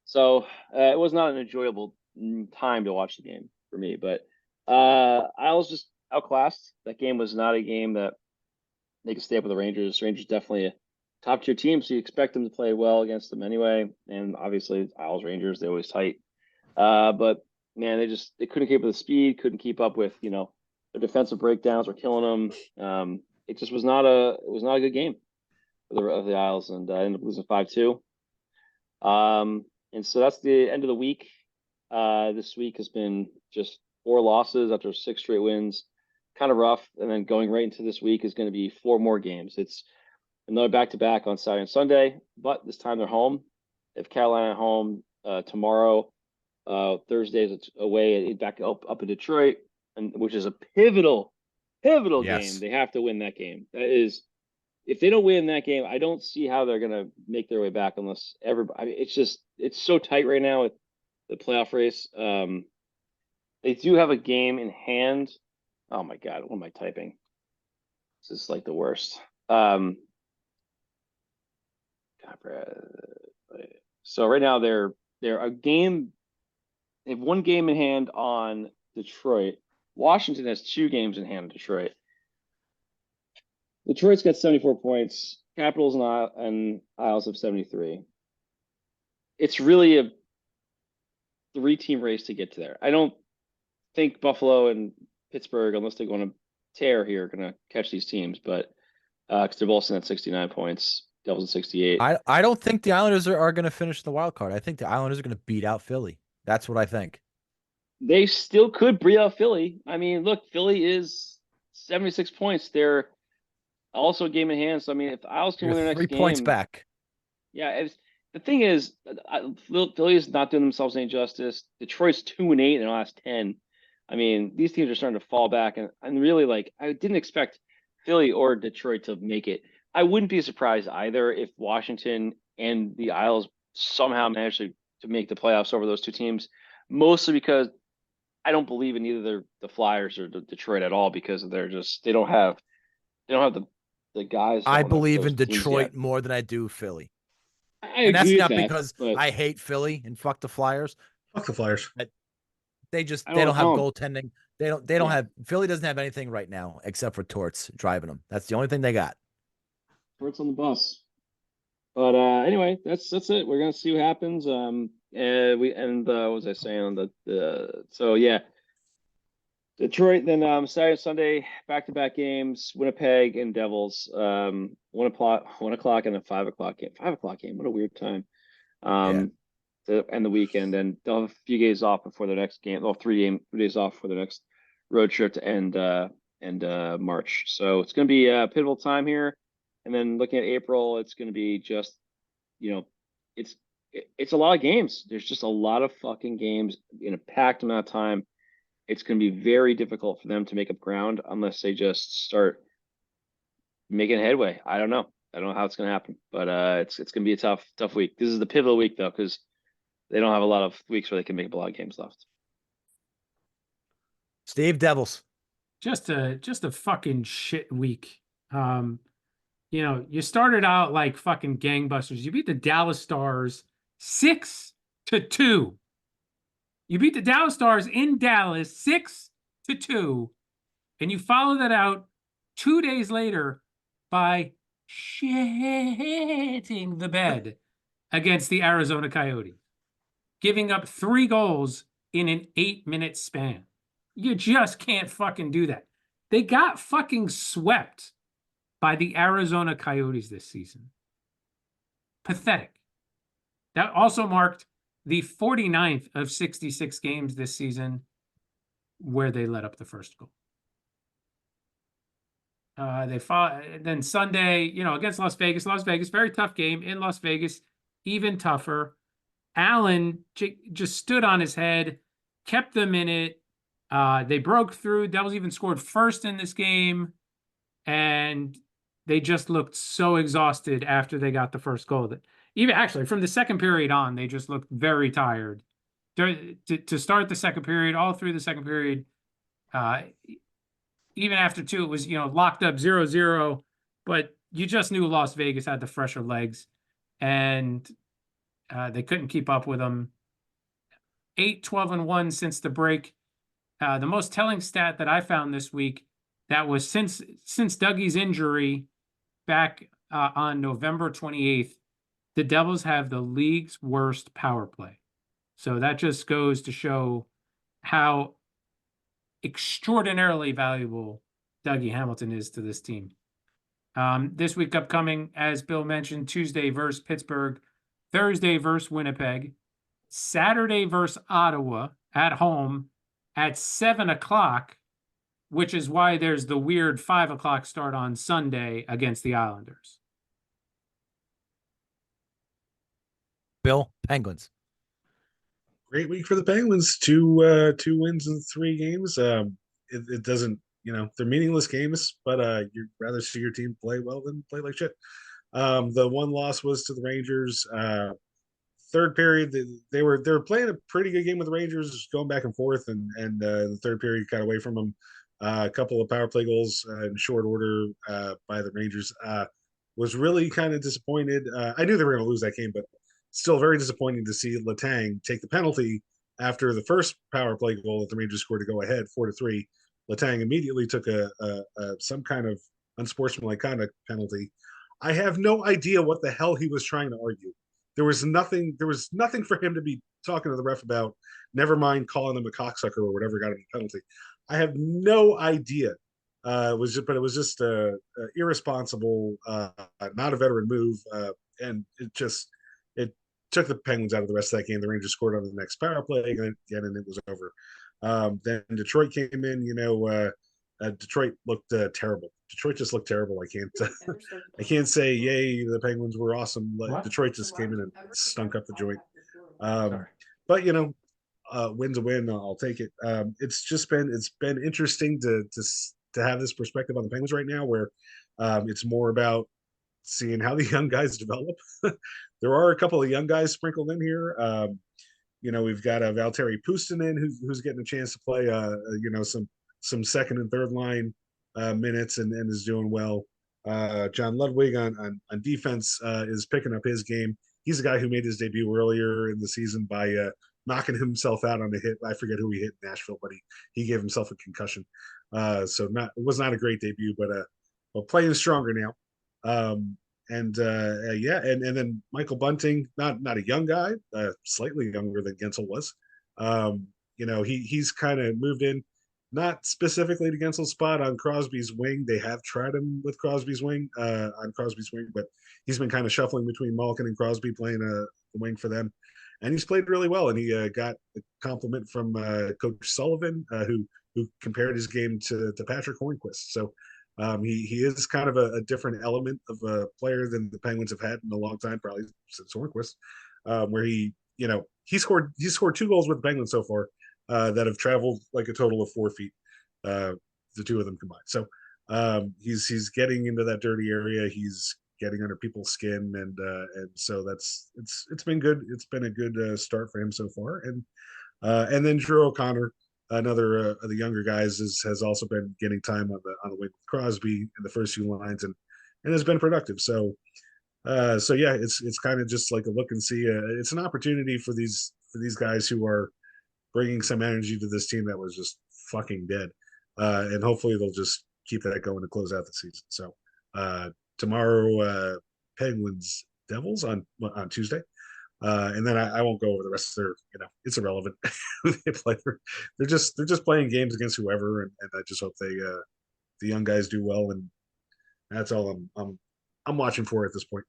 So it was not an enjoyable time to watch the game for me, but I was just outclassed. That game was not a game that they could stay up with the Rangers. Rangers definitely a top tier team, so you expect them to play well against them anyway. And obviously, Isles Rangers, they're always tight. But man, they couldn't keep up with the speed, couldn't keep up with their defensive breakdowns were killing them. It just was not a good game of the Isles, and I ended up losing 5-2. And so that's the end of the week. This week has been just 4 losses after 6 straight wins. Kind of rough. And then going right into this week is going to be 4 more games. It's another back-to-back on Saturday and Sunday, but this time they're home. They have Carolina home tomorrow. Thursday is away back up in Detroit, which is a pivotal pivotal Yes. game. They have to win that game. That is, if they don't win that game, I don't see how they're gonna make their way back unless everybody. I mean, it's so tight right now with the playoff race. They do have a game in hand. Oh my God, what am I typing? This is like the worst. God, so right now they're a game. They have one game in hand on Detroit. Washington has 2 games in hand on Detroit. Detroit's got 74 points. Capitals and Isles have 73. It's really a 3-team race to get to there. I don't think Buffalo and Pittsburgh, unless they go on a tear here, are going to catch these teams, but because they're both at 69 points, Devils at 68. I don't think the Islanders are going to finish the wild card. I think the Islanders are going to beat out Philly. That's what I think. They still could beat out Philly. I mean, look, Philly is 76 points. They're also a game in hand. So, I mean, if the Isles can win their next 3 game. points back. Yeah, the thing is, Philly is not doing themselves any justice. Detroit's 2-8 in the last 10. I mean, these teams are starting to fall back, and really, like, I didn't expect Philly or Detroit to make it. I wouldn't be surprised either if Washington and the Isles somehow managed to make the playoffs over those 2 teams, mostly because I don't believe in either the Flyers or the Detroit at all because they don't have the guys. I on believe those in teams Detroit yet. more than I do Philly. I And that's agree with not that, because but I hate Philly and fuck the Flyers. Fuck the Flyers. They don't have I don't- goaltending. They don't Yeah. have Philly doesn't have anything right now except for Torts driving them. That's the only thing they got. Torts on the bus. But anyway, that's it. We're gonna see what happens. What was I saying? So yeah, Detroit. Then Saturday, Sunday, back-to-back games. Winnipeg and Devils. 1 o'clock, and a 5 o'clock game. 5 o'clock game. What a weird time. To end the weekend, and they'll have a few days off before their next game. They'll have 3 days off for their next road trip to end March. So it's going to be a pivotal time here. And then looking at April, it's going to be just, it's a lot of games. There's just a lot of fucking games in a packed amount of time. It's going to be very difficult for them to make up ground unless they just start making headway. I don't know how it's going to happen, but it's going to be a tough week. This is the pivotal week though, because they don't have a lot of weeks where they can make up a lot of games left. Steve, Devils. Just a fucking shit week. You started out like fucking gangbusters. You beat the Dallas Stars 6-2. You beat the Dallas Stars in Dallas 6-2, and you follow that out 2 days later by shitting the bed against the Arizona Coyotes, giving up 3 goals in an 8-minute span. You just can't fucking do that. They got fucking swept by the Arizona Coyotes this season. Pathetic. That also marked the 49th of 66 games this season where they let up the first goal. They fought then Sunday, against Las Vegas. Las Vegas, very tough game in Las Vegas, even tougher. Allen just stood on his head, kept them in it. They broke through. Devils even scored first in this game, and they just looked so exhausted after they got the first goal that even actually from the second period on, they just looked very tired. To start the second period, all through the second period, even after 2, it was locked up 0-0, but you just knew Las Vegas had the fresher legs, and they couldn't keep up with them. 8-12-1 since the break. The most telling stat that I found this week, that was since Dougie's injury back on November 28th, the Devils have the league's worst power play. So that just goes to show how extraordinarily valuable Dougie Hamilton is to this team. This week upcoming, as Bill mentioned, Tuesday versus Pittsburgh, Thursday versus Winnipeg, Saturday versus Ottawa at home at 7 o'clock, which is why there's the weird 5 o'clock start on Sunday against the Islanders. Bill, Penguins. Great week for the Penguins. Two wins in 3 games. It doesn't they're meaningless games, but you'd rather see your team play well than play like shit. The one loss was to the Rangers. Third period, they were playing a pretty good game with the Rangers, going back and forth, and the third period got away from them. A couple of power play goals in short order by the Rangers. Was really kind of disappointed. I knew they were going to lose that game, but still very disappointing to see Letang take the penalty after the first power play goal that the Rangers scored to go ahead 4-3. Letang immediately took a some kind of unsportsmanlike conduct penalty. I have no idea what the hell he was trying to argue. There was nothing for him to be talking to the ref about. Never mind calling him a cocksucker or whatever got him a penalty. I have no idea. It was just irresponsible, not a veteran move, and it took the Penguins out of the rest of that game. The Rangers scored on the next power play again, and it was over. Then Detroit came in. Detroit looked terrible. Detroit just looked terrible. I can't say yay. The Penguins were awesome. Detroit just came in and stunk up the joint. But win's a win. I'll take it. It's been interesting to have this perspective on the Penguins right now, where it's more about seeing how the young guys develop. There are a couple of young guys sprinkled in here. We've got Valtteri Puustinen who's getting a chance to play. Some second and third line minutes and is doing well. John Ludwig on defense is picking up his game. He's a guy who made his debut earlier in the season by knocking himself out on a hit. I forget who he hit in Nashville, but he gave himself a concussion. So it was not a great debut, but playing stronger now. And then Michael Bunting, not a young guy, slightly younger than Gensel was. He's kind of moved in, not specifically to Gensel's spot on Crosby's wing. They have tried him with Crosby's wing, but he's been kind of shuffling between Malkin and Crosby, playing the wing for them. And he's played really well. And he got a compliment from Coach Sullivan, who compared his game to Patrick Hornquist. So he is kind of a different element of a player than the Penguins have had in a long time, probably since Hornquist, where he scored 2 goals with the Penguins so far that have traveled like a total of 4 feet, the two of them combined. So he's getting into that dirty area. He's getting under people's skin, and so it's been good. It's been a good start for him so far. And then Drew O'Connor, another of the younger guys, has also been getting time on the wing with Crosby in the first few lines, and has been productive. So yeah, it's kind of just like a look and see. It's an opportunity for these guys who are bringing some energy to this team that was just fucking dead, and hopefully they'll just keep that going to close out the season. So tomorrow, Penguins Devils on Tuesday. And then I won't go over the rest of their, it's irrelevant. They play they're just playing games against whoever, and I just hope the young guys do well, and that's all I'm watching for at this point.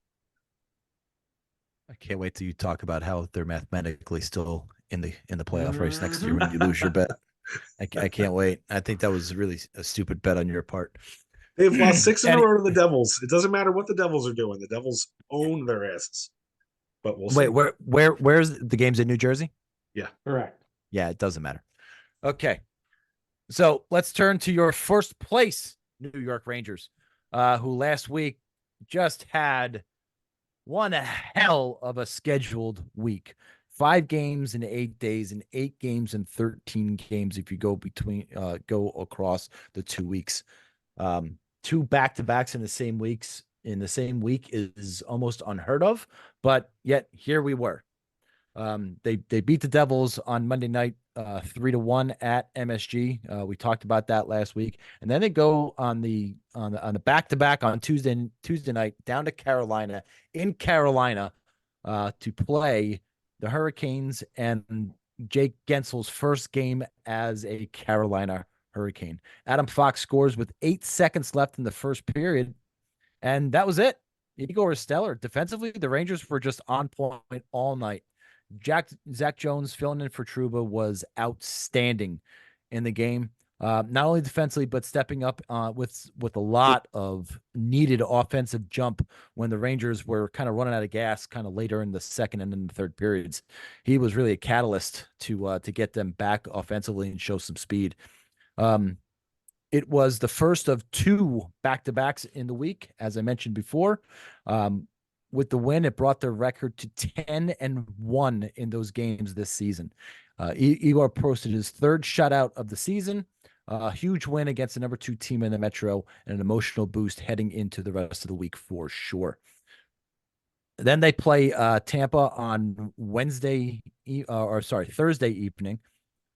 I can't wait till you talk about how they're mathematically still in the playoff race next year when you lose your bet. I can't wait. I think that was really a stupid bet on your part. They've lost 6 in a row to the Devils. It doesn't matter what the Devils are doing. The Devils own their asses. But we'll see. Wait, where's the games in New Jersey? Yeah. Correct. Yeah, it doesn't matter. Okay. So let's turn to your first place New York Rangers, who last week just had one hell of a scheduled week. 5 games in 8 days and 8 games in 13 games if you go across the 2 weeks. 2 back-to-backs in the same week is almost unheard of, but yet here we were. They beat the Devils on Monday night 3-1 at MSG. We talked about that last week, and then they go on the back-to-back on Tuesday night down to Carolina to play the Hurricanes and Jake Gensel's first game as a Carolina Hurricane. Adam Fox scores with 8 seconds left in the first period, and that was it. Igor was stellar. Defensively, the Rangers were just on point all night. Zach Jones filling in for Trouba was outstanding in the game. Not only defensively, but stepping up with a lot of needed offensive jump when the Rangers were kind of running out of gas kind of later in the second and in the third periods. He was really a catalyst to get them back offensively and show some speed. It was the first of 2 back-to-backs in the week, as I mentioned before. With the win, it brought their record to 10-1 in those games this season. Igor posted his 3rd shutout of the season. A huge win against the number 2 team in the Metro, and an emotional boost heading into the rest of the week for sure. Then they play Tampa on Thursday evening.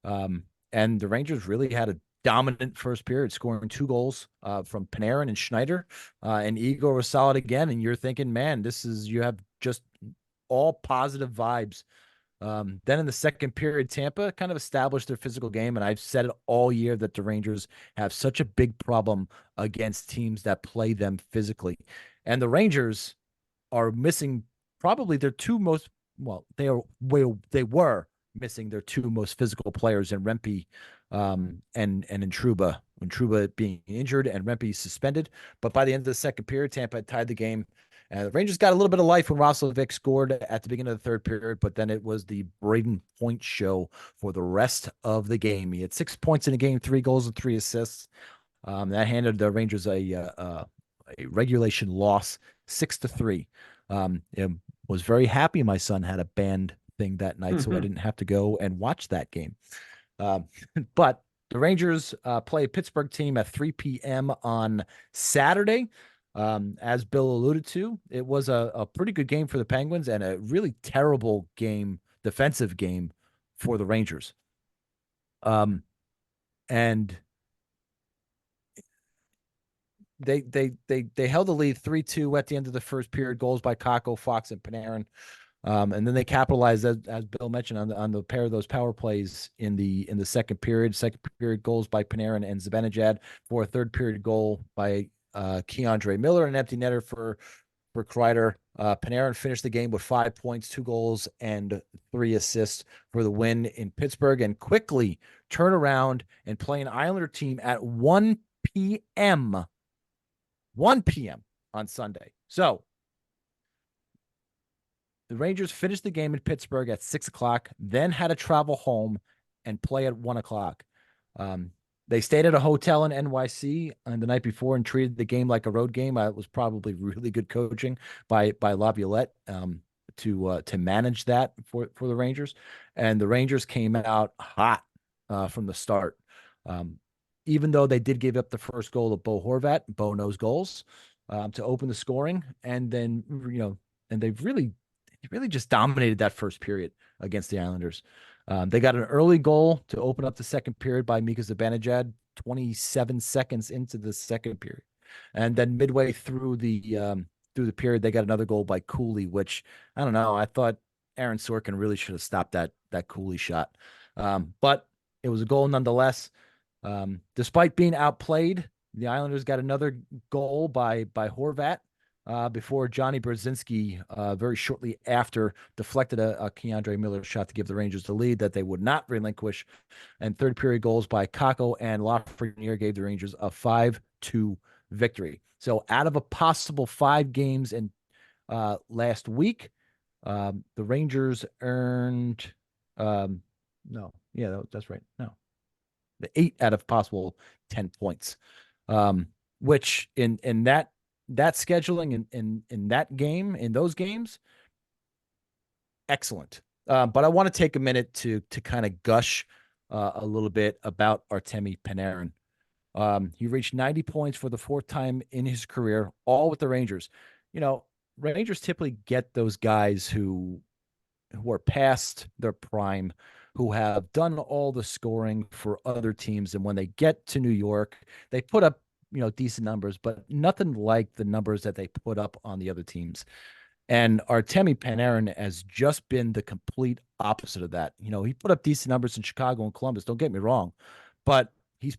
And the Rangers really had a dominant first period, scoring 2 goals from Panarin and Schneider. And Igor was solid again. And you're thinking, man, you have just all positive vibes. Then in the second period, Tampa kind of established their physical game. And I've said it all year that the Rangers have such a big problem against teams that play them physically. And the Rangers are missing probably their 2 most, they were missing their 2 most physical players in Rempe and in Trouba. When Trouba being injured and Rempe suspended. But by the end of the second period, Tampa had tied the game. The Rangers got a little bit of life when Roslovic scored at the beginning of the 3rd period, but then it was the Braden Point show for the rest of the game. He had 6 points in the game, 3 goals and 3 assists. That handed the Rangers a regulation loss, 6-3. Was very happy my son had a band thing that night, so I didn't have to go and watch that game. But the Rangers play a Pittsburgh team at 3 p.m. on Saturday. As Bill alluded to, it was a pretty good game for the Penguins and a really terrible defensive game for the Rangers. And they held the lead 3-2 at the end of the first period. Goals by Kakko, Fox, and Panarin. And then they capitalized, as Bill mentioned, on the pair of those power plays in the second period. Second period goals by Panarin and Zibanejad, for a third period goal by Keandre Miller, an empty netter for Kreider. Panarin finished the game with 5 points, 2 goals, and 3 assists for the win in Pittsburgh, and quickly turn around and play an Islander team at 1 p.m. 1 p.m. on Sunday. So the Rangers finished the game in Pittsburgh at 6 o'clock, then had to travel home and play at 1 o'clock. They stayed at a hotel in NYC the night before and treated the game like a road game. It was probably really good coaching by Laviolette to manage that for the Rangers. And the Rangers came out hot from the start. Even though they did give up the first goal of Bo Horvat, Bo knows goals, to open the scoring. And then, and they've really just dominated that first period against the Islanders. They got an early goal to open up the second period by Mika Zibanejad, 27 seconds into the second period. And then midway through the period, they got another goal by Cooley, which, I don't know, I thought Aaron Sorkin really should have stopped that Cooley shot. But it was a goal nonetheless. Despite being outplayed, the Islanders got another goal by Horvat before Johnny Brzezinski very shortly after deflected a Keandre Miller shot to give the Rangers the lead that they would not relinquish. And third period goals by Kakko and Lafreniere gave the Rangers a 5-2 victory. So out of a possible 5 games in last week, the Rangers earned that's right. No. The 8 out of possible 10 points, which in that scheduling in that game, in those games, excellent. But I want to take a minute to kind of gush a little bit about Artemi Panarin. He reached 90 points for the 4th time in his career, all with the Rangers. Rangers typically get those guys who are past their prime, who have done all the scoring for other teams. And when they get to New York, they put up, decent numbers, but nothing like the numbers that they put up on the other teams. And Artemi Panarin has just been the complete opposite of that. He put up decent numbers in Chicago and Columbus, don't get me wrong, but it's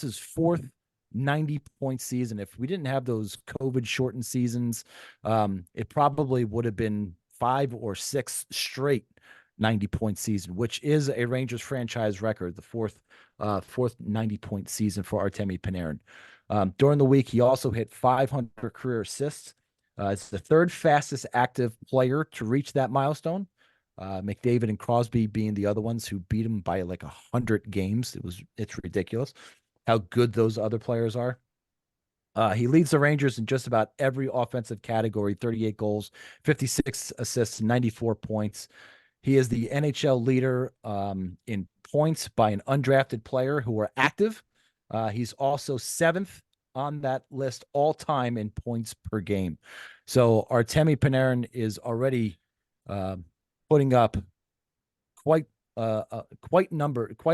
his 4th 90-point season. If we didn't have those COVID shortened seasons, it probably would have been 5 or 6 straight 90-point season, which is a Rangers franchise record, the fourth 90-point season for Artemi Panarin. During the week, he also hit 500 career assists. It's the 3rd fastest active player to reach that milestone. McDavid and Crosby being the other ones who beat him by like 100 games. It's ridiculous. how good those other players are. He leads the Rangers in just about every offensive category, 38 goals, 56 assists, 94 points. He is the NHL leader in points by an undrafted player who are active. He's also 7th on that list all time in points per game. So Artemi Panarin is already putting up quite a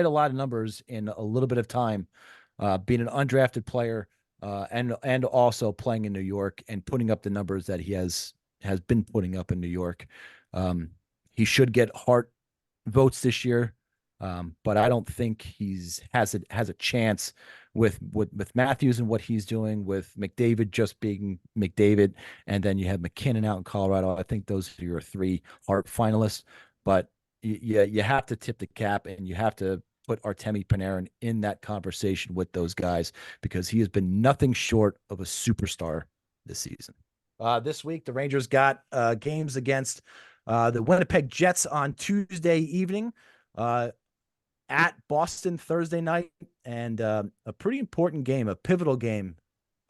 lot of numbers in a little bit of time, being an undrafted player and also playing in New York and putting up the numbers that he has been putting up in New York. He should get Hart votes this year, but I don't think has a chance with Matthews and what he's doing, with McDavid just being McDavid, and then you have McKinnon out in Colorado. I think those are your 3 Hart finalists, but you have to tip the cap and you have to put Artemi Panarin in that conversation with those guys because he has been nothing short of a superstar this season. This week, the Rangers got games against the Winnipeg Jets on Tuesday evening, at Boston Thursday night, and a pretty important game, a pivotal game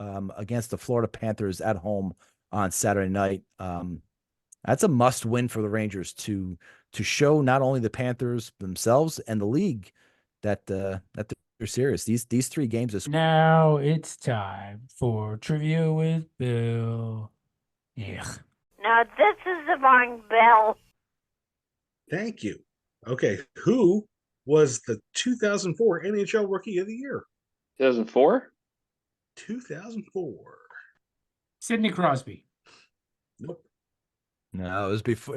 against the Florida Panthers at home on Saturday night. That's a must win for the Rangers to show not only the Panthers themselves and the league that they're serious. These 3 games is Now it's time for Trivia with Bill. Yeah. Now this is the wrong Bill. Thank you. Okay, who was the 2004 NHL Rookie of the Year? 2004? 2004. Sidney Crosby. Nope. No, it was before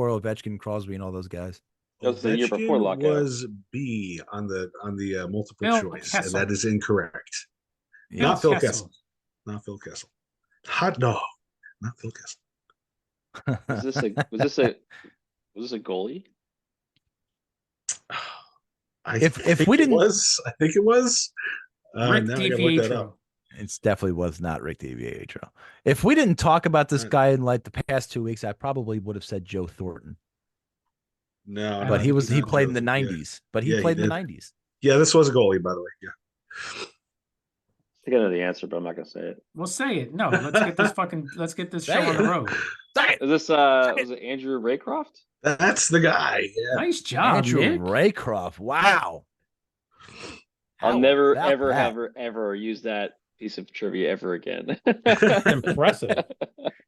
Ovechkin, Crosby, and all those guys. That was the year before Ovechkin lockout. was B on the multiple Phil choice, Kessel. and that is incorrect. Yeah. Not Phil Kessel. Kessel. Not Phil Kessel. Hot dog. Not Phil Kessel. Was this a goalie? If we didn't, I think it was. Rick now I gotta look that DiPietro. up. it definitely was not Rick DiPietro. If we didn't talk about this guy in like the past 2 weeks, I probably would have said Joe Thornton. No, But no, he not played in the Joe. 90s. But he Yeah, he played in the did. 90s. Yeah, this was a goalie, by the way. Yeah. I think I know the answer, but I'm not gonna say it. We'll say it. No, let's get this show Say on it. the road. Is this was it Andrew Raycroft? That's the guy. Yeah. Nice job, Andrew Nick. Raycroft. Wow. I'll How never, about ever, that? ever use that piece of trivia ever again. Impressive.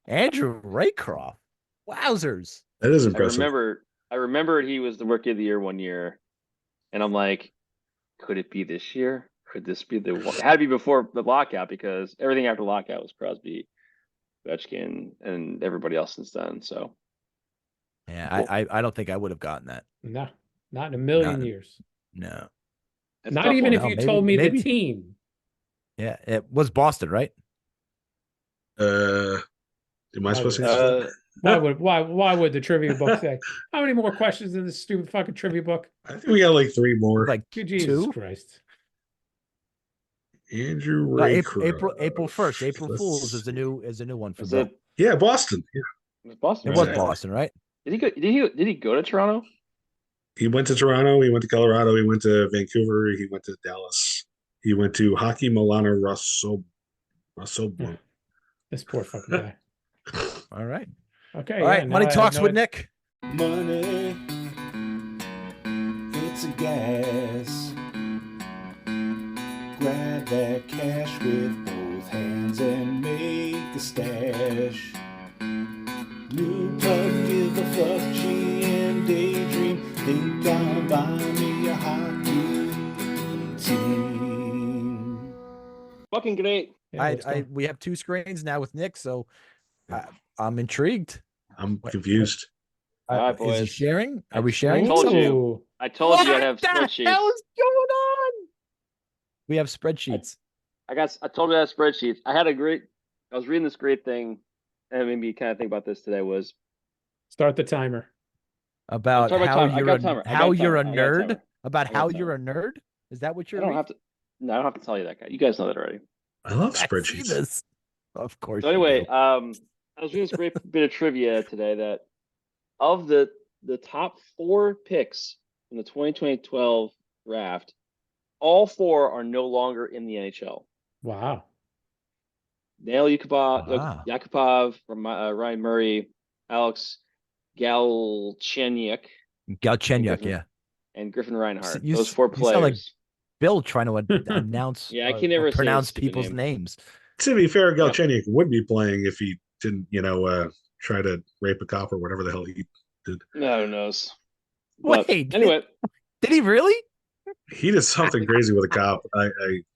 Andrew Raycroft. Wowzers. That is I impressive. remembered he was the Rookie of the Year one year, and I'm like, could it be this year? Could this be the one? It had to be before the lockout because everything after lockout was Crosby, Ovechkin, and everybody else since then. So Yeah, Cool. I don't think I would have gotten that. No, not in a million Not- years. No. it's Not tough even one. if No, you maybe- told me maybe. the team. Yeah, it was Boston, right? Am I supposed to answer that? Why would the trivia book say? How many more questions in this stupid fucking trivia book? I think we got like 3 more. Like Good Jesus 2? Christ. Andrew No, Raycroft. April 1st. April Let's Fools is see. a new one for Was Bill. it, Yeah, Boston. Yeah. it was Boston? It was Exactly. Boston, right? Did he go? Did he go to Toronto? He went to Toronto. He went to Colorado. He went to Vancouver. He went to Dallas. He went to Hockey Milano Russell. This poor fucking guy. All right. Okay. All right. Money Talks with Nick. Money, it's a gas. Grab that cash with both hands and make a stash. New puck, give a fuck, and daydream. Think I'll buy me a hockey team. Fucking great. We have 2 screens now with Nick, so I'm intrigued. I'm confused. All right, Is he boys. sharing? Are we sharing? told you. Ooh. I told you I'd have What the spreadsheets. hell is going on? We have spreadsheets. I told you I had spreadsheets. I was reading this great thing, and it made me kind of think about this today. Was Start the timer. About Sorry, my how time. I you're got a, timer. I how got you're a timer. I got nerd. timer. About I got how timer. you're a nerd. Is that what I you're? don't have to. No, I don't have to tell you that guy. You guys know that already. I love I see spreadsheets. this. Of course. So you anyway, do. I was reading this great bit of trivia today that of the top 4 picks from the 2012 draft, all 4 are no longer in the NHL. Wow. Nail Wow. Yakupov, Ryan Murray, Alex Galchenyuk, Galchenyuk, yeah. and Griffin Reinhardt. You, Those 4 you sound like players. Bill trying to announce, Yeah, I can never say pronounce his stupid people's name. names. To be fair, Galchenyuk would be playing if he didn't, try to rape a cop or whatever the hell he did. No, who knows? But Wait, anyway, did he really? He did something crazy with a cop. I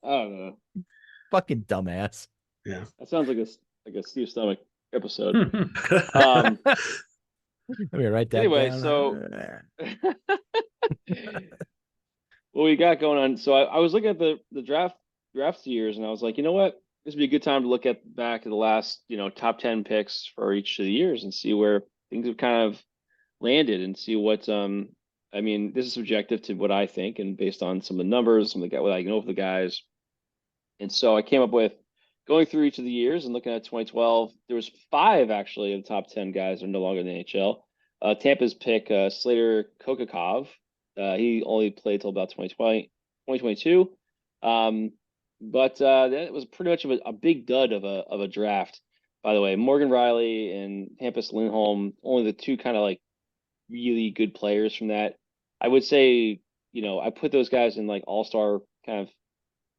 don't know. Fucking dumbass. Yeah. That sounds like a Steve Stomach episode. Let me write that Anyway, down. so what we got going on? So I was looking at the draft years, and I was like, you know what? This would be a good time to look back at the last, top 10 picks for each of the years and see where things have kind of landed and see what I mean, this is subjective to what I think and based on some of the numbers, some of what I know of the guys. And so I came up with going through each of the years and looking at 2012. There was 5 actually of the top 10 guys that are no longer in the NHL. Tampa's pick, Slater Kokakov. He only played till about 2022. But that was pretty much a big dud of a draft. By the way, Morgan Riley and Hampus Lindholm, only the 2 kind of like really good players from that. I would say, I put those guys in like all-star kind of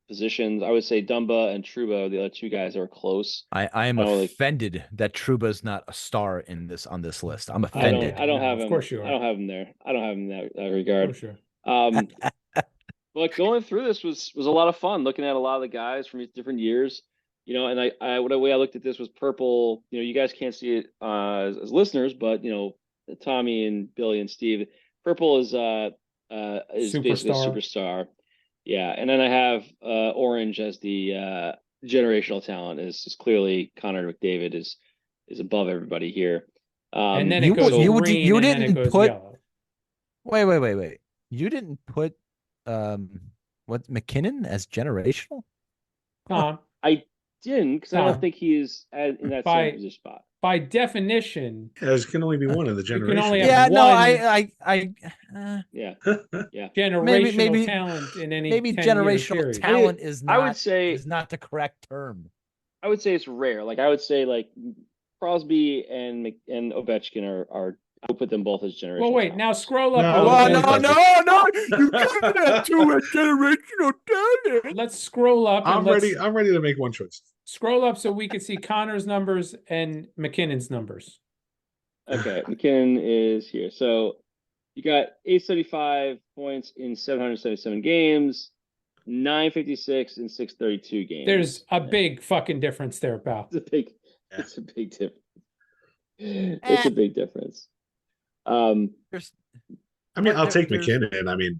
positions. I would say Dumba and Trouba, the other 2 guys that are close. I am offended that Trouba's not a star on this list. I'm offended. I don't have him. Of course you are. I don't have him there. I don't have him in that regard. For sure. But going through this was a lot of fun, looking at a lot of the guys from different years. And the way I looked at this was purple. You guys can't see it as listeners, but Tommy and Billy and Steve, purple is basically a superstar. Yeah, and then I have orange as the generational talent. Is clearly Connor McDavid is above everybody here. And then it goes green, and then it goes yellow. Wait. You didn't put McKinnon as generational? I didn't, because I don't think he is in that same position spot. By definition, there can only be one in the generation. You can only have one. Yeah. Generational talent in any maybe generational talent is not. I would say is not the correct term. I would say it's rare. Like I would say, like Crosby and Ovechkin are. I would put them both as generational. Well, wait. talent. Now scroll up. No! You give that to a generational talent. Let's scroll up. I'm ready to make one choice. Scroll up so we can see Connor's numbers and McKinnon's numbers. Okay, McKinnon is here. So you got 875 points in 777 games, 956 in 632 games. There's a big fucking difference there, pal. It's a big difference. It's a big difference. I'll take McKinnon. I mean,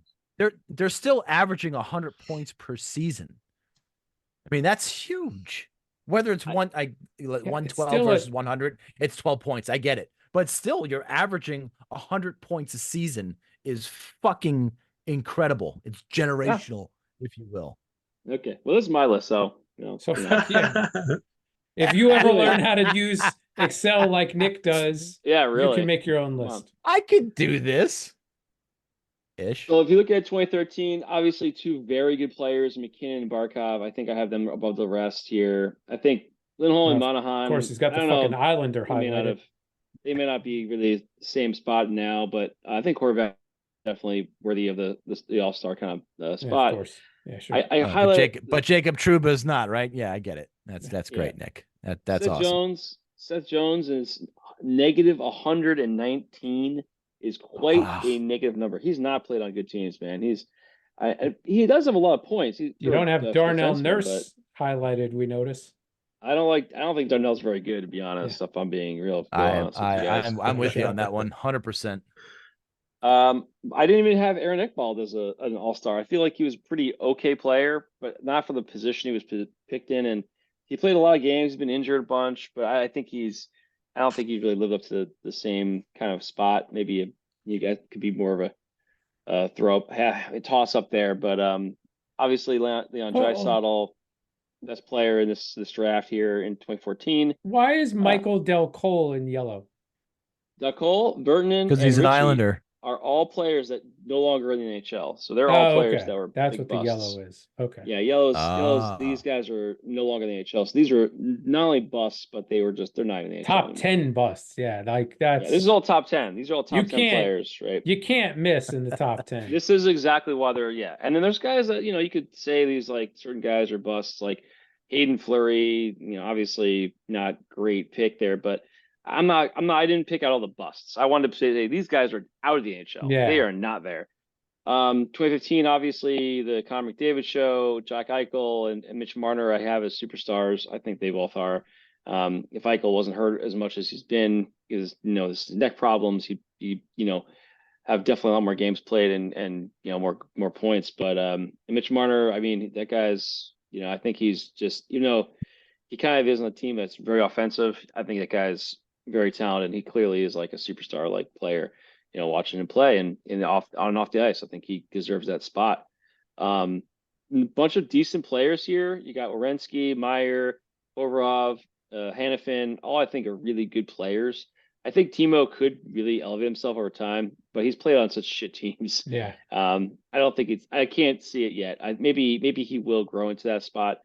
they're still averaging 100 points per season. I mean, that's huge. Whether it's 112 versus 100, it's 12 points. I get it. But still, you're averaging 100 points a season is fucking incredible. It's generational, if you will. Okay. Well, this is my list, so fuck yeah. If you ever learn how to use Excel like Nick does, really, you can make your own list. I could do this. So if you look at 2013, obviously 2 very good players, McKinnon and Barkov. I think I have them above the rest here. I think Lindholm and Monahan. Of course, he's got the fucking Islander highlighted. They may not be really the same spot now, but I think Horvat definitely worthy of the All-Star kind of spot. Yeah, of course. Yeah, sure. I highlight, but Jacob Trouba is not, right? Yeah, I get it. That's great, Nick. That's awesome. Seth Jones is negative 119. Is quite a negative number. He's not played on good teams, man. He does have a lot of points. You don't have Darnell Nurse highlighted, we notice. I don't think Darnell's very good, to be honest. If I'm being real honest with you guys. I'm with you on that one, 100%. I didn't even have Aaron Eckbald as an all-star. I feel like he was a pretty okay player, but not for the position he was picked in. And he played a lot of games. He's been injured a bunch, but I don't think he's really lived up to the same kind of spot. Maybe you guys could be more of a a toss up there. But obviously Leon Draisaitl, best player in this draft here in 2014. Why is Michael Del Cole in yellow? Del Cole, Burton, because he's an Islander. are all players that no longer are in the NHL. So they're all players okay. that were That's big what busts. the yellow is. Okay. Yeah, yellows. Ah. These guys are no longer in the NHL. So these are not only busts, but they're not in the NHL Top anymore. 10 busts. Yeah, like that's. Yeah, this is all top 10. These are all top 10 players, right? You can't miss in the top 10. This is exactly why they're And then there's guys that you could say these like certain guys are busts, like Hayden Fleury. Obviously not great pick there, but I didn't pick out all the busts. I wanted to say, hey, these guys are out of the NHL. Yeah. They are not there. 2015, obviously the Connor McDavid show, Jack Eichel and Mitch Marner, I have as superstars. I think they both are. If Eichel wasn't hurt as much as he's been, is this neck problems, he have definitely a lot more games played and more points. But Mitch Marner, I mean, that guy's I think he's just he kind of is on a team that's very offensive. I think that guy's very talented. He clearly is like a superstar like player. Watching him play and on and off the ice, I think he deserves that spot. A bunch of decent players here. You got Werenski, Meyer, Kovarov, Hannafin. All I think are really good players. I think Timo could really elevate himself over time, but he's played on such shit teams. Yeah. I don't think I can't see it yet. Maybe he will grow into that spot.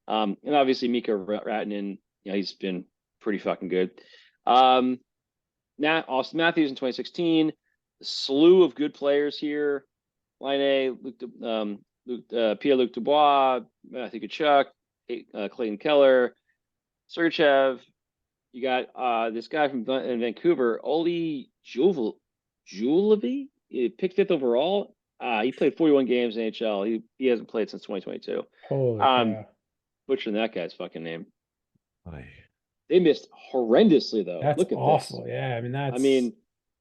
And obviously Mika Rattanen, he's been pretty fucking good. Austin Matthews in 2016, a slew of good players here. Laine, Pierre-Luc Dubois, Matthew Tkachuk, Clayton Keller, Sergachev. You got this guy from Vancouver, Oli Julevi. He picked 5th overall. He played 41 games in NHL. He hasn't played since 2022. Holy cow. Butchering that guy's fucking name. Oy. They missed horrendously though. That's Look at awful. this. Yeah, I mean,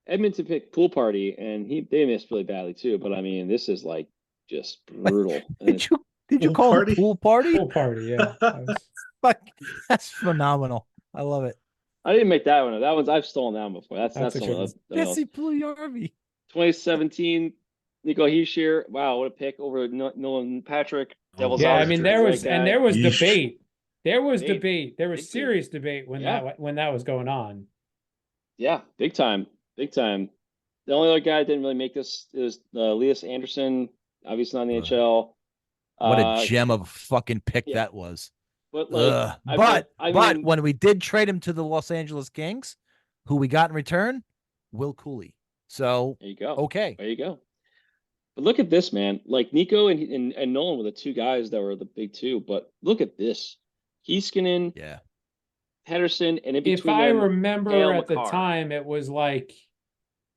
Edmonton picked Pool Party, and they missed really badly too. But I mean, this is like just brutal. Did you Pool call party? it pool party? Pool Party. Yeah. Fuck, that's phenomenal. I love it. I didn't make that one. That one's I've stolen that one before. That's a someone good else. Jesse Puljujarvi. 2017, Nico Hischier. Wow, what a pick over Nolan Patrick. Devil's Yeah, I Advocate, mean there was great guy. and there was Yeesh. debate. There was Debate. debate. There was Big serious debate when that was going on. Yeah, big time. The only other guy that didn't really make this is Elias Anderson. Obviously not in the NHL. What a gem of a fucking pick yeah. that was. But like, but mean, when we did trade him to the Los Angeles Kings, who we got in return, Will Cooley. So there you go. Okay, there you go. But look at this, man. Like Nico and Nolan were the two guys that were the big two. But look at this. Heiskanen, yeah, Pedersen, and in If between I them, remember Cale at the Makar. time, it was like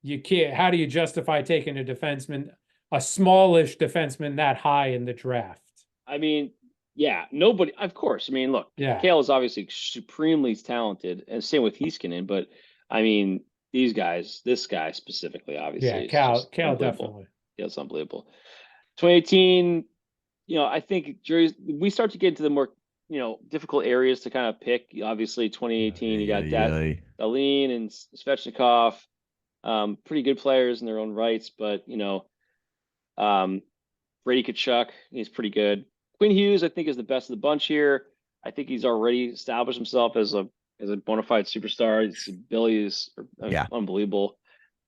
you can't. How do you justify taking a smallish defenseman that high in the draft? I mean, yeah, nobody. Of course. I mean, look, Yeah. Cale is obviously supremely talented, and same with Heiskanen. But I mean, these guys, this guy specifically, obviously, Yeah, is Cal just unbelievable. definitely. Yeah, it's unbelievable. 2018, I think we start to get into the more difficult areas to kind of pick. Obviously, 2018, you got Dahlin and Svechnikov, pretty good players in their own rights, but Brady Tkachuk, he's pretty good. Quinn Hughes, I think, is the best of the bunch here. I think he's already established himself as a bona fide superstar. His abilities are unbelievable.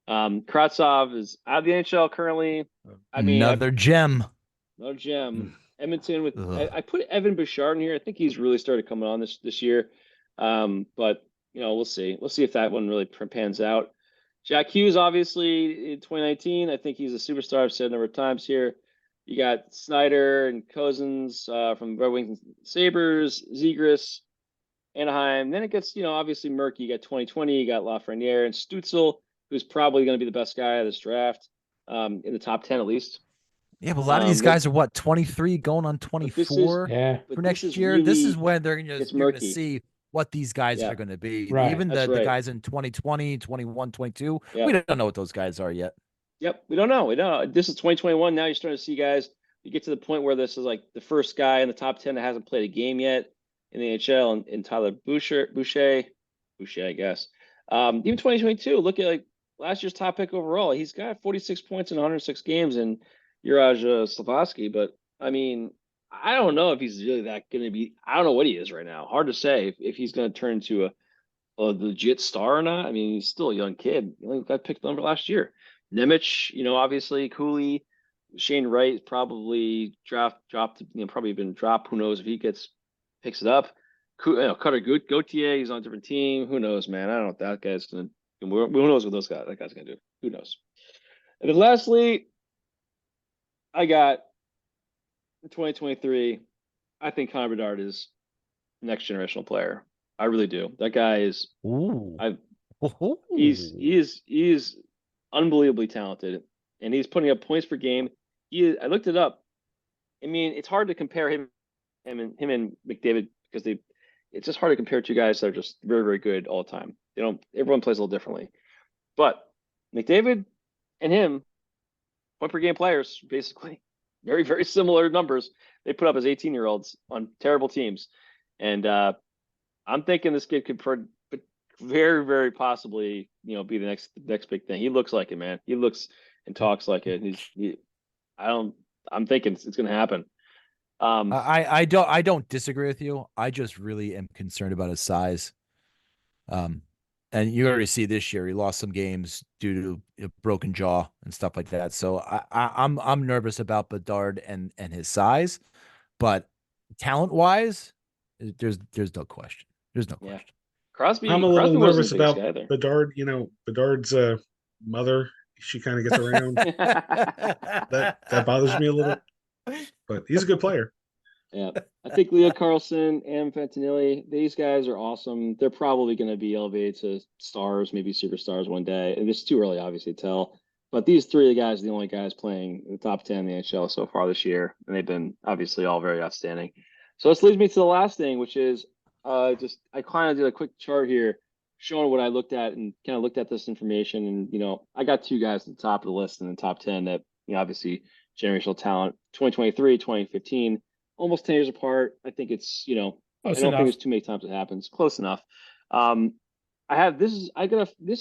Kratsov is out of the NHL currently. I mean, another gem. Another gem. Edmonton with I put Evan Bouchard in here. I think he's really started coming on this year. But we'll see. We'll see if that one really pans out. Jack Hughes, obviously in 2019, I think he's a superstar. I've said a number of times here. You got Snyder and Cousins from Red Wings and Sabres, Zegras, Anaheim. Then it gets obviously murky. You got 2020. You got Lafreniere and Stützle, who's probably going to be the best guy of this draft, in the top 10 at least. Yeah, but a lot of these guys are 23 going on 24 for next year. This is when you're going to see what these guys are going to be. Right. Even the guys in 2020, 21, 22, we don't know what those guys are yet. Yep, we don't know. This is 2021. Now you're starting to see guys. You get to the point where this is like the first guy in the top 10 that hasn't played a game yet in the NHL, and Tyler Boucher, I guess. Even 2022. Look at like last year's top pick overall. He's got 46 points in 106 games in Juraj Slafkovsky, but I mean, I don't know if he's really that going to be. I don't know what he is right now. Hard to say if he's going to turn into a legit star or not. I mean, he's still a young kid. He only got picked number last year. Nemec, obviously Cooley, Shane Wright probably dropped, probably been dropped. Who knows if he picks it up? Cutter Gauthier, he's on a different team. Who knows, man? I don't know what that guy's gonna. Who knows what that guy's gonna do? Who knows? And then lastly, I got 2023. I think Connor Bedard is next generational player. I really do. That guy is. Ooh. He is unbelievably talented, and he's putting up points per game. I looked it up. I mean, it's hard to compare him and McDavid because it's just hard to compare two guys that are just very, very good all the time. Everyone plays a little differently. But McDavid and him, point per game players, basically. Very, very similar numbers they put up as 18-year-olds on terrible teams. And I'm thinking this kid could very, very possibly, be the next big thing. He looks like it, man. He looks and talks like it. I'm thinking it's going to happen. I don't disagree with you. I just really am concerned about his size. And you already see this year he lost some games due to a broken jaw and stuff like that. So I'm nervous about Bedard and his size, but talent wise, there's no question. There's no question. Crosby. I'm a little nervous about Bedard. Bedard's mother. She kind of gets around. that bothers me a little, but he's a good player. Yeah, I think Leo Carlson and Fantinelli, these guys are awesome. They're probably going to be elevated to stars, maybe superstars one day. And it's too early, obviously, to tell. But these three of the guys are the only guys playing in the top 10 in the NHL so far this year. And they've been obviously all very outstanding. So this leads me to the last thing, which is I kind of did a quick chart here showing what I looked at and kind of looked at this information. And, I got two guys at the top of the list in the top 10 that, obviously generational talent, 2023, 2015. Almost 10 years apart. I think it's, I don't think there's too many times it happens. Close enough. Remember, this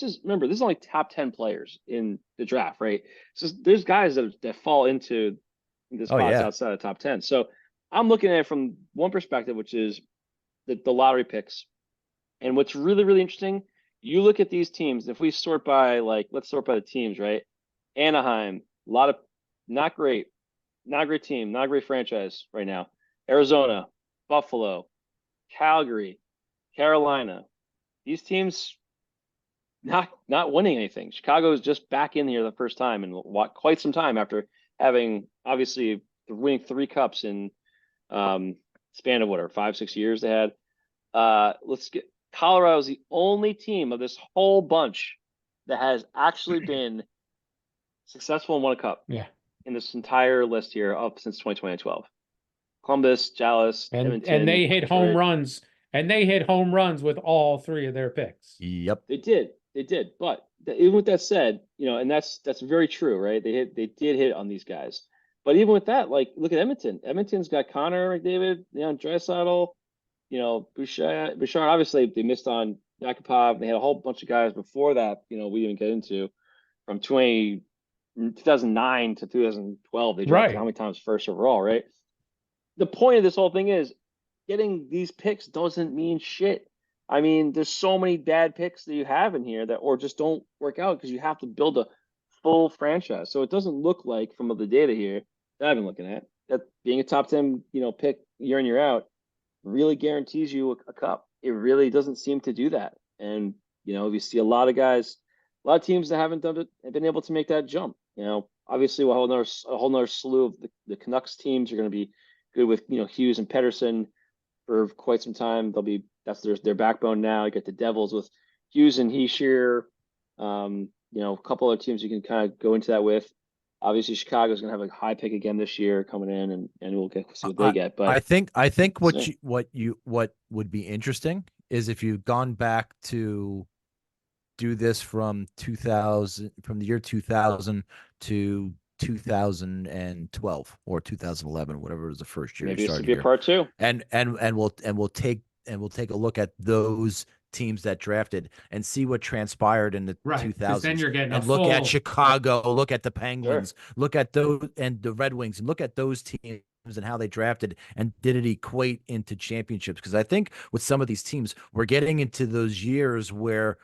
is only top 10 players in the draft, right? So there's guys that fall into the spots outside of top 10. So I'm looking at it from one perspective, which is the lottery picks. And what's really, really interesting, you look at these teams, if we sort by let's sort by the teams, right? Anaheim, a lot of not great team, not a great franchise right now. Arizona, Buffalo, Calgary, Carolina. These teams not winning anything. Chicago is just back in here the first time in quite some time after having obviously winning 3 cups in span of 5-6 years they had. Colorado is the only team of this whole bunch that has actually been successful and won a cup. Yeah. In this entire list here up since 2012. Columbus, Dallas, Edmonton, and they hit home runs. And they hit home runs with all 3 of their picks. Yep. They did. But even with that said, and that's very true, right? They did hit on these guys. But even with that, look at Edmonton. Edmonton's got Connor McDavid, Draisaitl, Bouchard. Obviously, they missed on Yakupov. They had a whole bunch of guys before that, we didn't get into from 2009 to 2012, they drafted how many times first overall, right? The point of this whole thing is getting these picks doesn't mean shit. I mean, there's so many bad picks that you have in here or just don't work out because you have to build a full franchise. So it doesn't look like from the data here that I've been looking at that being a top 10, pick year in, year out really guarantees you a cup. It really doesn't seem to do that. And, you see a lot of teams that haven't done it and been able to make that jump. Obviously a whole nother slew of the Canucks teams are going to be good with, Hughes and Pettersson for quite some time. That's their backbone now. You get the Devils with Hughes and Heishier. A couple other teams you can kind of go into that with. Obviously Chicago's going to have a high pick again this year coming in and we'll see what they get. But I think what would be interesting is if you've gone back to do this from the year 2000 to 2012 or 2011, whatever was the first year. Maybe this would be a part 2. And we'll take a look at those teams that drafted and see what transpired in the 2000s. Then you're getting look at Chicago, look at the Penguins, look at those and the Red Wings, and look at those teams and how they drafted and did it equate into championships? Because I think with some of these teams, we're getting into those years where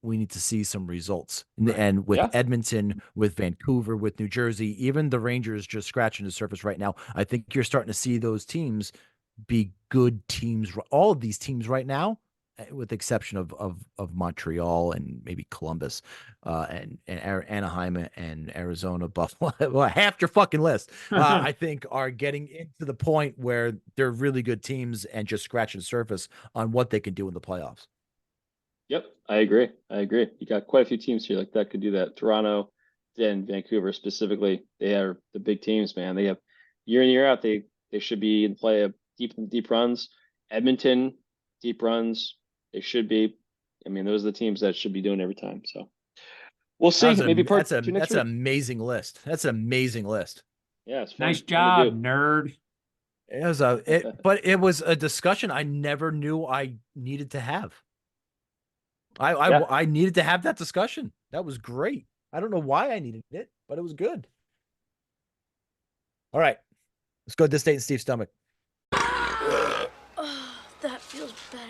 we need to see some results. Right. And with Yeah. Edmonton, with Vancouver, with New Jersey, even the Rangers just scratching the surface right now, I think you're starting to see those teams be good teams. All of these teams right now, with the exception of Montreal and maybe Columbus, and Anaheim and Arizona, Buffalo, well, half your fucking list, I think are getting into the point where they're really good teams and just scratching the surface on what they can do in the playoffs. Yep, I agree. You got quite a few teams here like that could do that. Toronto and Vancouver specifically, they are the big teams, man. They have year in year out. They should be in play of deep runs. Edmonton, deep runs. They should be. I mean, those are the teams that should be doing every time. So we'll see. Maybe part two next That's week. an amazing list. That's an amazing list. Yeah, it's fun. Nice Fun to job, do. nerd. It was but it was a discussion I never knew I needed to have. I needed to have that discussion. That was great. I don't know why I needed it, but it was good. All right, let's go to this date in Steve's stomach. Oh, that feels better.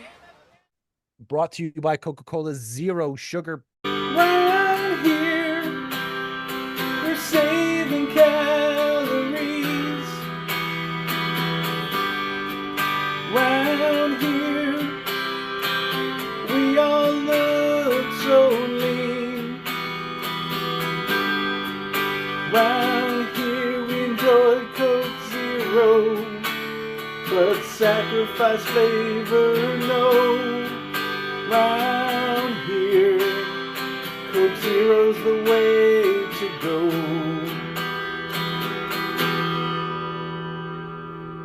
Brought to you by Coca-Cola Zero Sugar. Right here, we're saving calories. Round here, we all look so lean. Round here, we enjoy Coke Zero, but sacrifice flavor, no. Round here, Coke Zero's the way to go.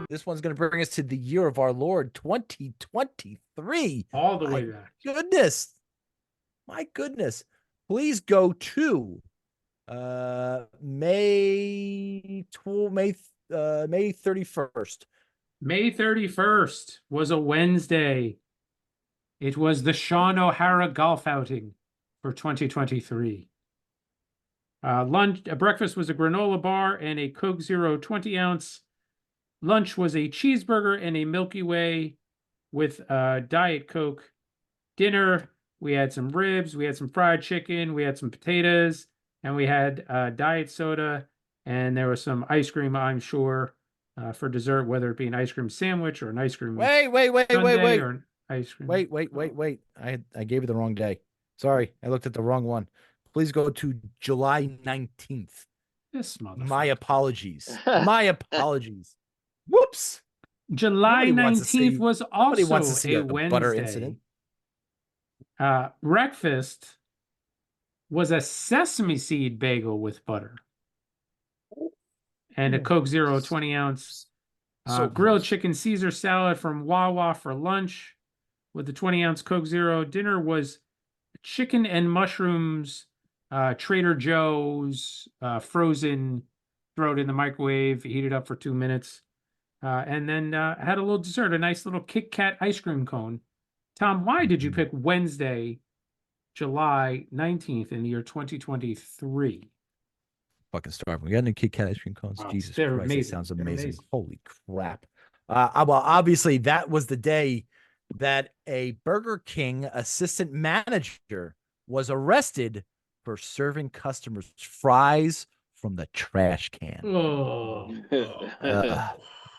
This one's going to bring us to the year of our Lord 2023. All the way back. Goodness. My goodness. Please go to May 31st. May 31st was a Wednesday. It was the Sean O'Hara golf outing for 2023. Breakfast was a granola bar and a Coke Zero 20-ounce. Lunch was a cheeseburger and a Milky Way with Diet Coke. Dinner, we had some ribs, we had some fried chicken, we had some potatoes, and we had diet soda, and there was some ice cream, I'm sure, for dessert, whether it be an ice cream sandwich or an ice cream Wait. sundae or an ice cream. Wait. I gave you the wrong day. Sorry, I looked at the wrong one. Please go to July 19th. This motherfucker. My apologies. My apologies. Whoops. July Nobody wants to 19th see- was Nobody also wants to see a a butter Wednesday. incident. Breakfast was a sesame seed bagel with butter and a Coke Zero 20-ounce. So Grilled gross. chicken Caesar salad from Wawa for lunch with the 20-ounce Coke Zero. Dinner was chicken and mushrooms, Trader Joe's, frozen, throw it in the microwave, heat it up for 2 minutes. And then had a little dessert, a nice little Kit Kat ice cream cone. Tom, why did you pick Wednesday, July 19th in the year 2023? Fucking starving. We got any Kit Kat ice cream cones? Oh, Jesus they're Christ, that amazing. sounds They're amazing. amazing. Holy crap. Well, obviously, that was the day that a Burger King assistant manager was arrested for serving customers fries from the trash can. Oh,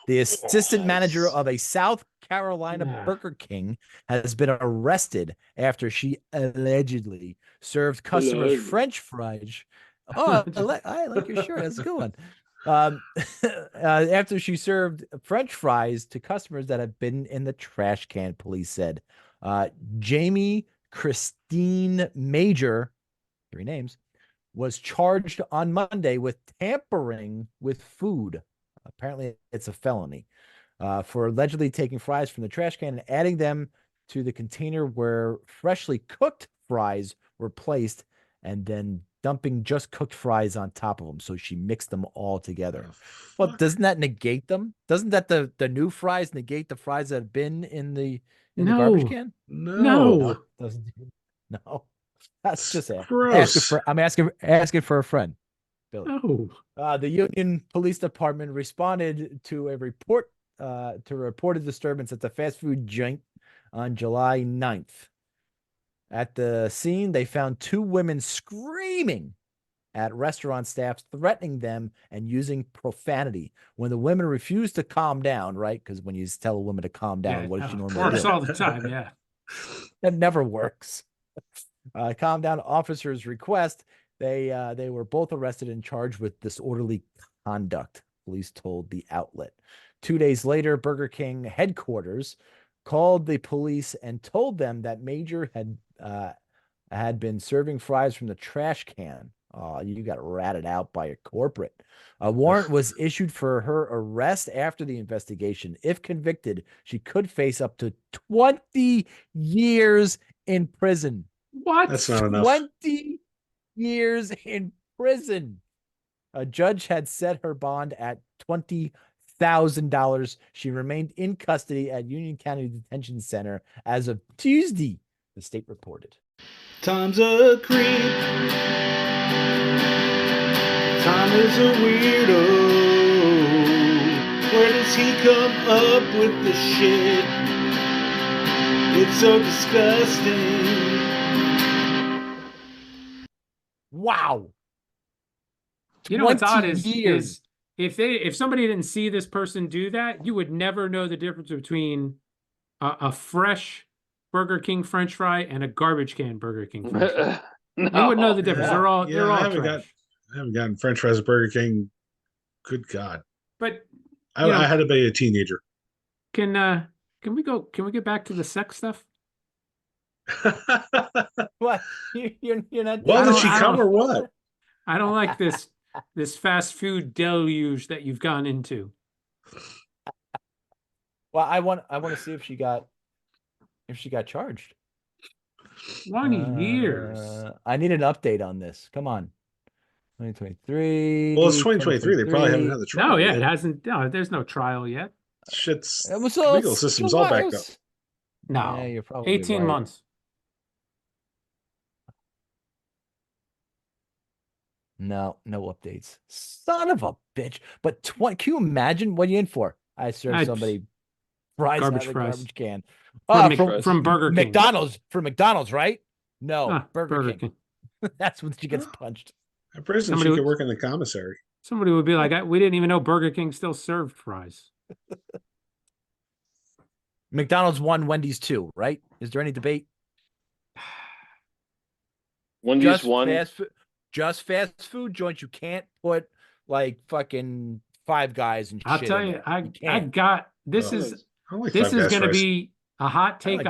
The assistant manager of a South Carolina Nah. Burger King has been arrested after she allegedly served customers Allegedly. French fries. Oh, I like your shirt. That's a good one. After she served French fries to customers that have been in the trash can, police said. Jamie Christine Major, 3 names, was charged on Monday with tampering with food. Apparently, it's a felony for allegedly taking fries from the trash can and adding them to the container where freshly cooked fries were placed and then dumping just cooked fries on top of them. So she mixed them all together. Well, doesn't that negate them? Doesn't that the new fries negate the fries that have been in the garbage can? No. Doesn't. No. That's just it. Gross. I'm asking for a friend. Billy. No. The Union Police Department responded to a report to reported disturbance at the fast food joint on July 9th. At the scene, they found 2 women screaming at restaurant staff, threatening them and using profanity. When the women refused to calm down, right? Because when you tell a woman to calm down, what does she normally works do? all the time. Yeah. That never works. Calm down officers' request. They were both arrested and charged with disorderly conduct, police told the outlet. 2 days later, Burger King headquarters called the police and told them that Major had been serving fries from the trash can. Oh, you got ratted out by a corporate. A warrant was issued for her arrest after the investigation. If convicted, she could face up to 20 years in prison. What? That's not enough. 20 years in prison. A judge had set her bond at $20,000. She remained in custody at Union County Detention Center as of Tuesday, the state reported. Time's a creep. Time is a weirdo. Where does he come up with the shit? It's so disgusting. Wow. You know what's odd 20 years. is if somebody didn't see this person do that, you would never know the difference between a fresh Burger King French fry and a garbage can Burger King French fry. You wouldn't know the difference. Yeah. They're all I trash. haven't gotten French fries at Burger King. Good God. But I had to be a teenager. can we get back to the sex stuff? What? You're not. Well, did she come or what? I don't like this fast food deluge that you've gone into. Well, I want to see if she got charged. 20 years. I need an update on this. Come on. 2023. Well, it's 2023. They probably haven't had the trial. No, yeah, yet. it hasn't. No, there's no trial yet. Shit's It was legal system's all backed up. No, Yeah, you're probably 18 right. months. No updates. Son of a bitch. But can you imagine what are you in for? I serve somebody fries out of a garbage can. From Burger King. McDonald's, right? No, Burger King. That's when she gets punched. At prison, she could work in the commissary. Somebody would be like, we didn't even know Burger King still served fries. McDonald's 1, Wendy's 2, right? Is there any debate? Wendy's 1. Just fast food joints. You can't put like fucking Five Guys and shit. I'll tell you, I got this is going to be a hot take,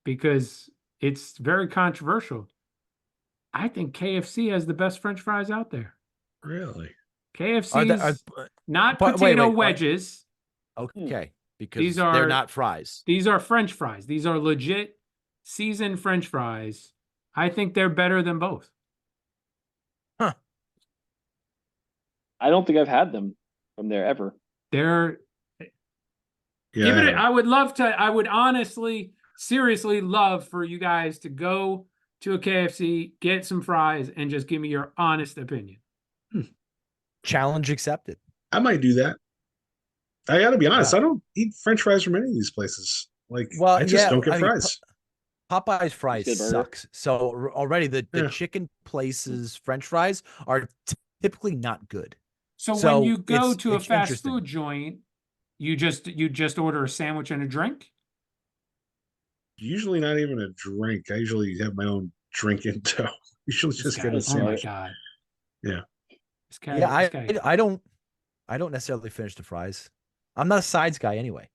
because it's very controversial. I think KFC has the best French fries out there. Really? KFC's not potato wedges. Okay, because they're not fries. These are French fries. These are legit seasoned French fries. I think they're better than both. Huh. I don't think I've had them from there ever. They're yeah. I would honestly, seriously love for you guys to go to a KFC, get some fries, and just give me your honest opinion. Challenge accepted. I might do that. I got to be honest. I don't eat French fries from any of these places. I just don't get fries. Popeye's fries sucks. So already the chicken places French fries are typically not good. So when you go to a fast food joint, you just order a sandwich and a drink? Usually not even a drink. I usually have my own drink in tow. Usually just get a sandwich. Oh my God. Yeah. I don't necessarily finish the fries. I'm not a sides guy anyway.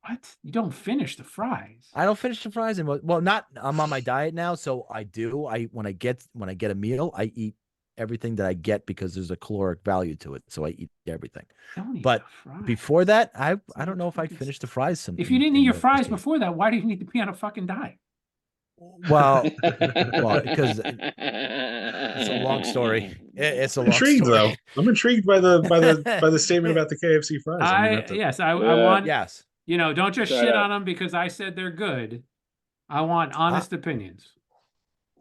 What? You don't finish the fries? I don't finish the fries, and I'm on my diet now, so I do. When I get a meal, I eat everything that I get because there's a caloric value to it, so I eat everything. But before that, I don't know if I'd finish the fries. If you didn't eat your fries before that, why do you need to be on a fucking diet? Well, because it's a long story. It's a long intrigued story. Though. I'm intrigued by the statement about the KFC fries. I want. Yes. Don't just shit on them because I said they're good. I want honest opinions.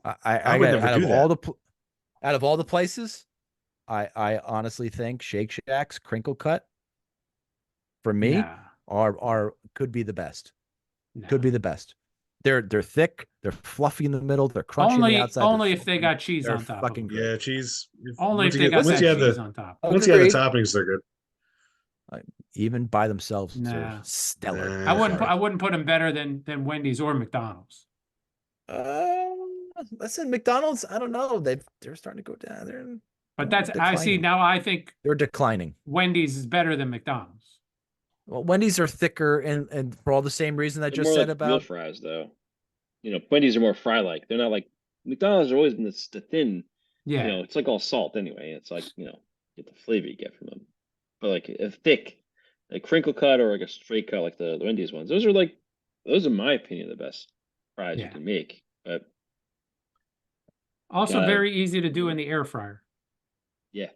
I would never do that. Out of all the places, I honestly think Shake Shack's crinkle cut for me could be the best. No. Could be the best. They're thick, they're fluffy in the middle, they're crunchy on Only the outside. they're only if they fluffy, got cheese they're on top of fucking them. great. Yeah, cheese. Only if Once you they get- got once that you have cheese the on top. once you have the Agreed. toppings, they're good. Even by themselves, Nah. they're stellar. Nah. I wouldn't put them better than Wendy's or McDonald's. Listen, McDonald's, I don't know. They're starting to go down. But that's I see declining. now. I think They're declining. Wendy's is better than McDonald's. Well, Wendy's are thicker, and for all the same reason I They're just more said like real about. fries, though. You know, Wendy's are more fry-like. They're not like McDonald's. Are always been the thin. Yeah. You know, it's like all salt anyway. It's like, you know, get the flavor you get from them. But like a thick, like crinkle cut or like a straight cut, like the Wendy's ones. Those are my opinion the best fries you Yeah. can make. But Also, Got it. very easy to do in the air fryer. yeah,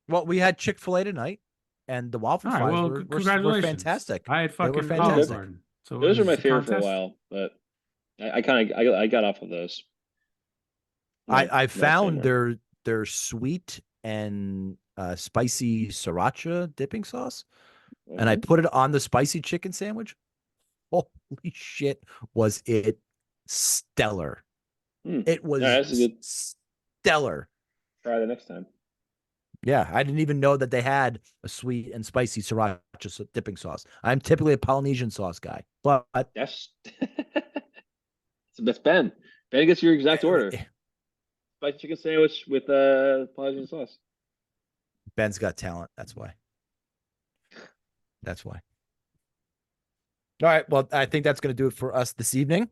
Well, we had Chick-fil-A tonight, and the waffle All right, fries well, were congratulations. fantastic. I had They were fucking fantastic. Olive Garden. So those it were my was a favorite for a contest? while. But I got off of those. I Not found anymore. their sweet and spicy sriracha dipping sauce, and I Mhm. put it on the spicy chicken sandwich. Holy shit, was it stellar. Hmm. It was Yeah, that's a good stellar. try the next time. Yeah, I didn't even know that they had a sweet and spicy sriracha dipping sauce. I'm typically a Polynesian sauce guy, but That's that's Ben. Ben gets your exact order. Spicy chicken sandwich with Polynesian sauce. Ben's got talent. That's why. That's why. All right. Well, I think that's going to do it for us this evening.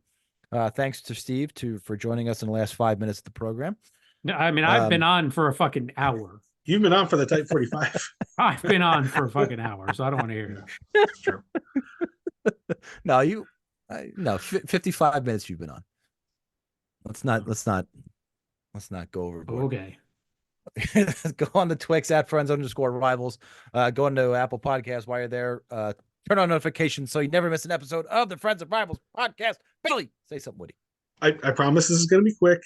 Thanks to Steve for joining us in the last 5 minutes of the program. No, I mean, I've been on for a fucking hour. You've been on for the Type 45. I've been on for a fucking hour, so I don't want to hear it. That's true. No, 55 minutes you've been on. Let's not go overboard. Okay. Go on the Twix at friends_rivals. Go into Apple Podcasts while you're there. Turn on notifications so you never miss an episode of the Friends of Rivals podcast. Billy, say something, Woody. I promise this is going to be quick,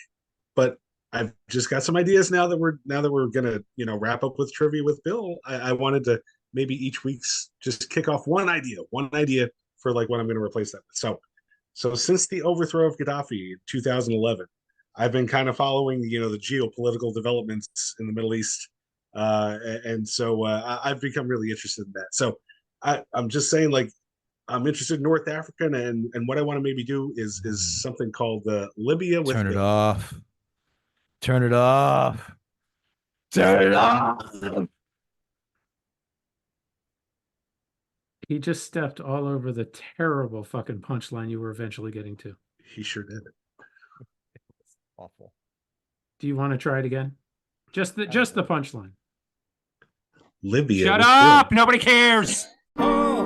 but I've just got some ideas now that we're gonna wrap up with trivia with Bill. I wanted to maybe each week's just kick off one idea for like what I'm going to replace that with. So since the overthrow of Gaddafi in 2011, I've been kind of following the geopolitical developments in the Middle East, and so I've become really interested in that. So I'm just saying, like, I'm interested in North Africa, and what I want to maybe do is something called Libya with Turn it Bill. off. Turn it off. Turn it off. He just stepped all over the terrible fucking punchline you were eventually getting to. He sure did. Awful. Do you want to try it again? Just the punchline. Libya. Shut with up! Bill. Nobody cares. Oh,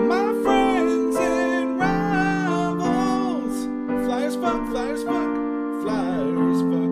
my friends and rivals. Flyers fuck, flyers fuck, flyers fuck.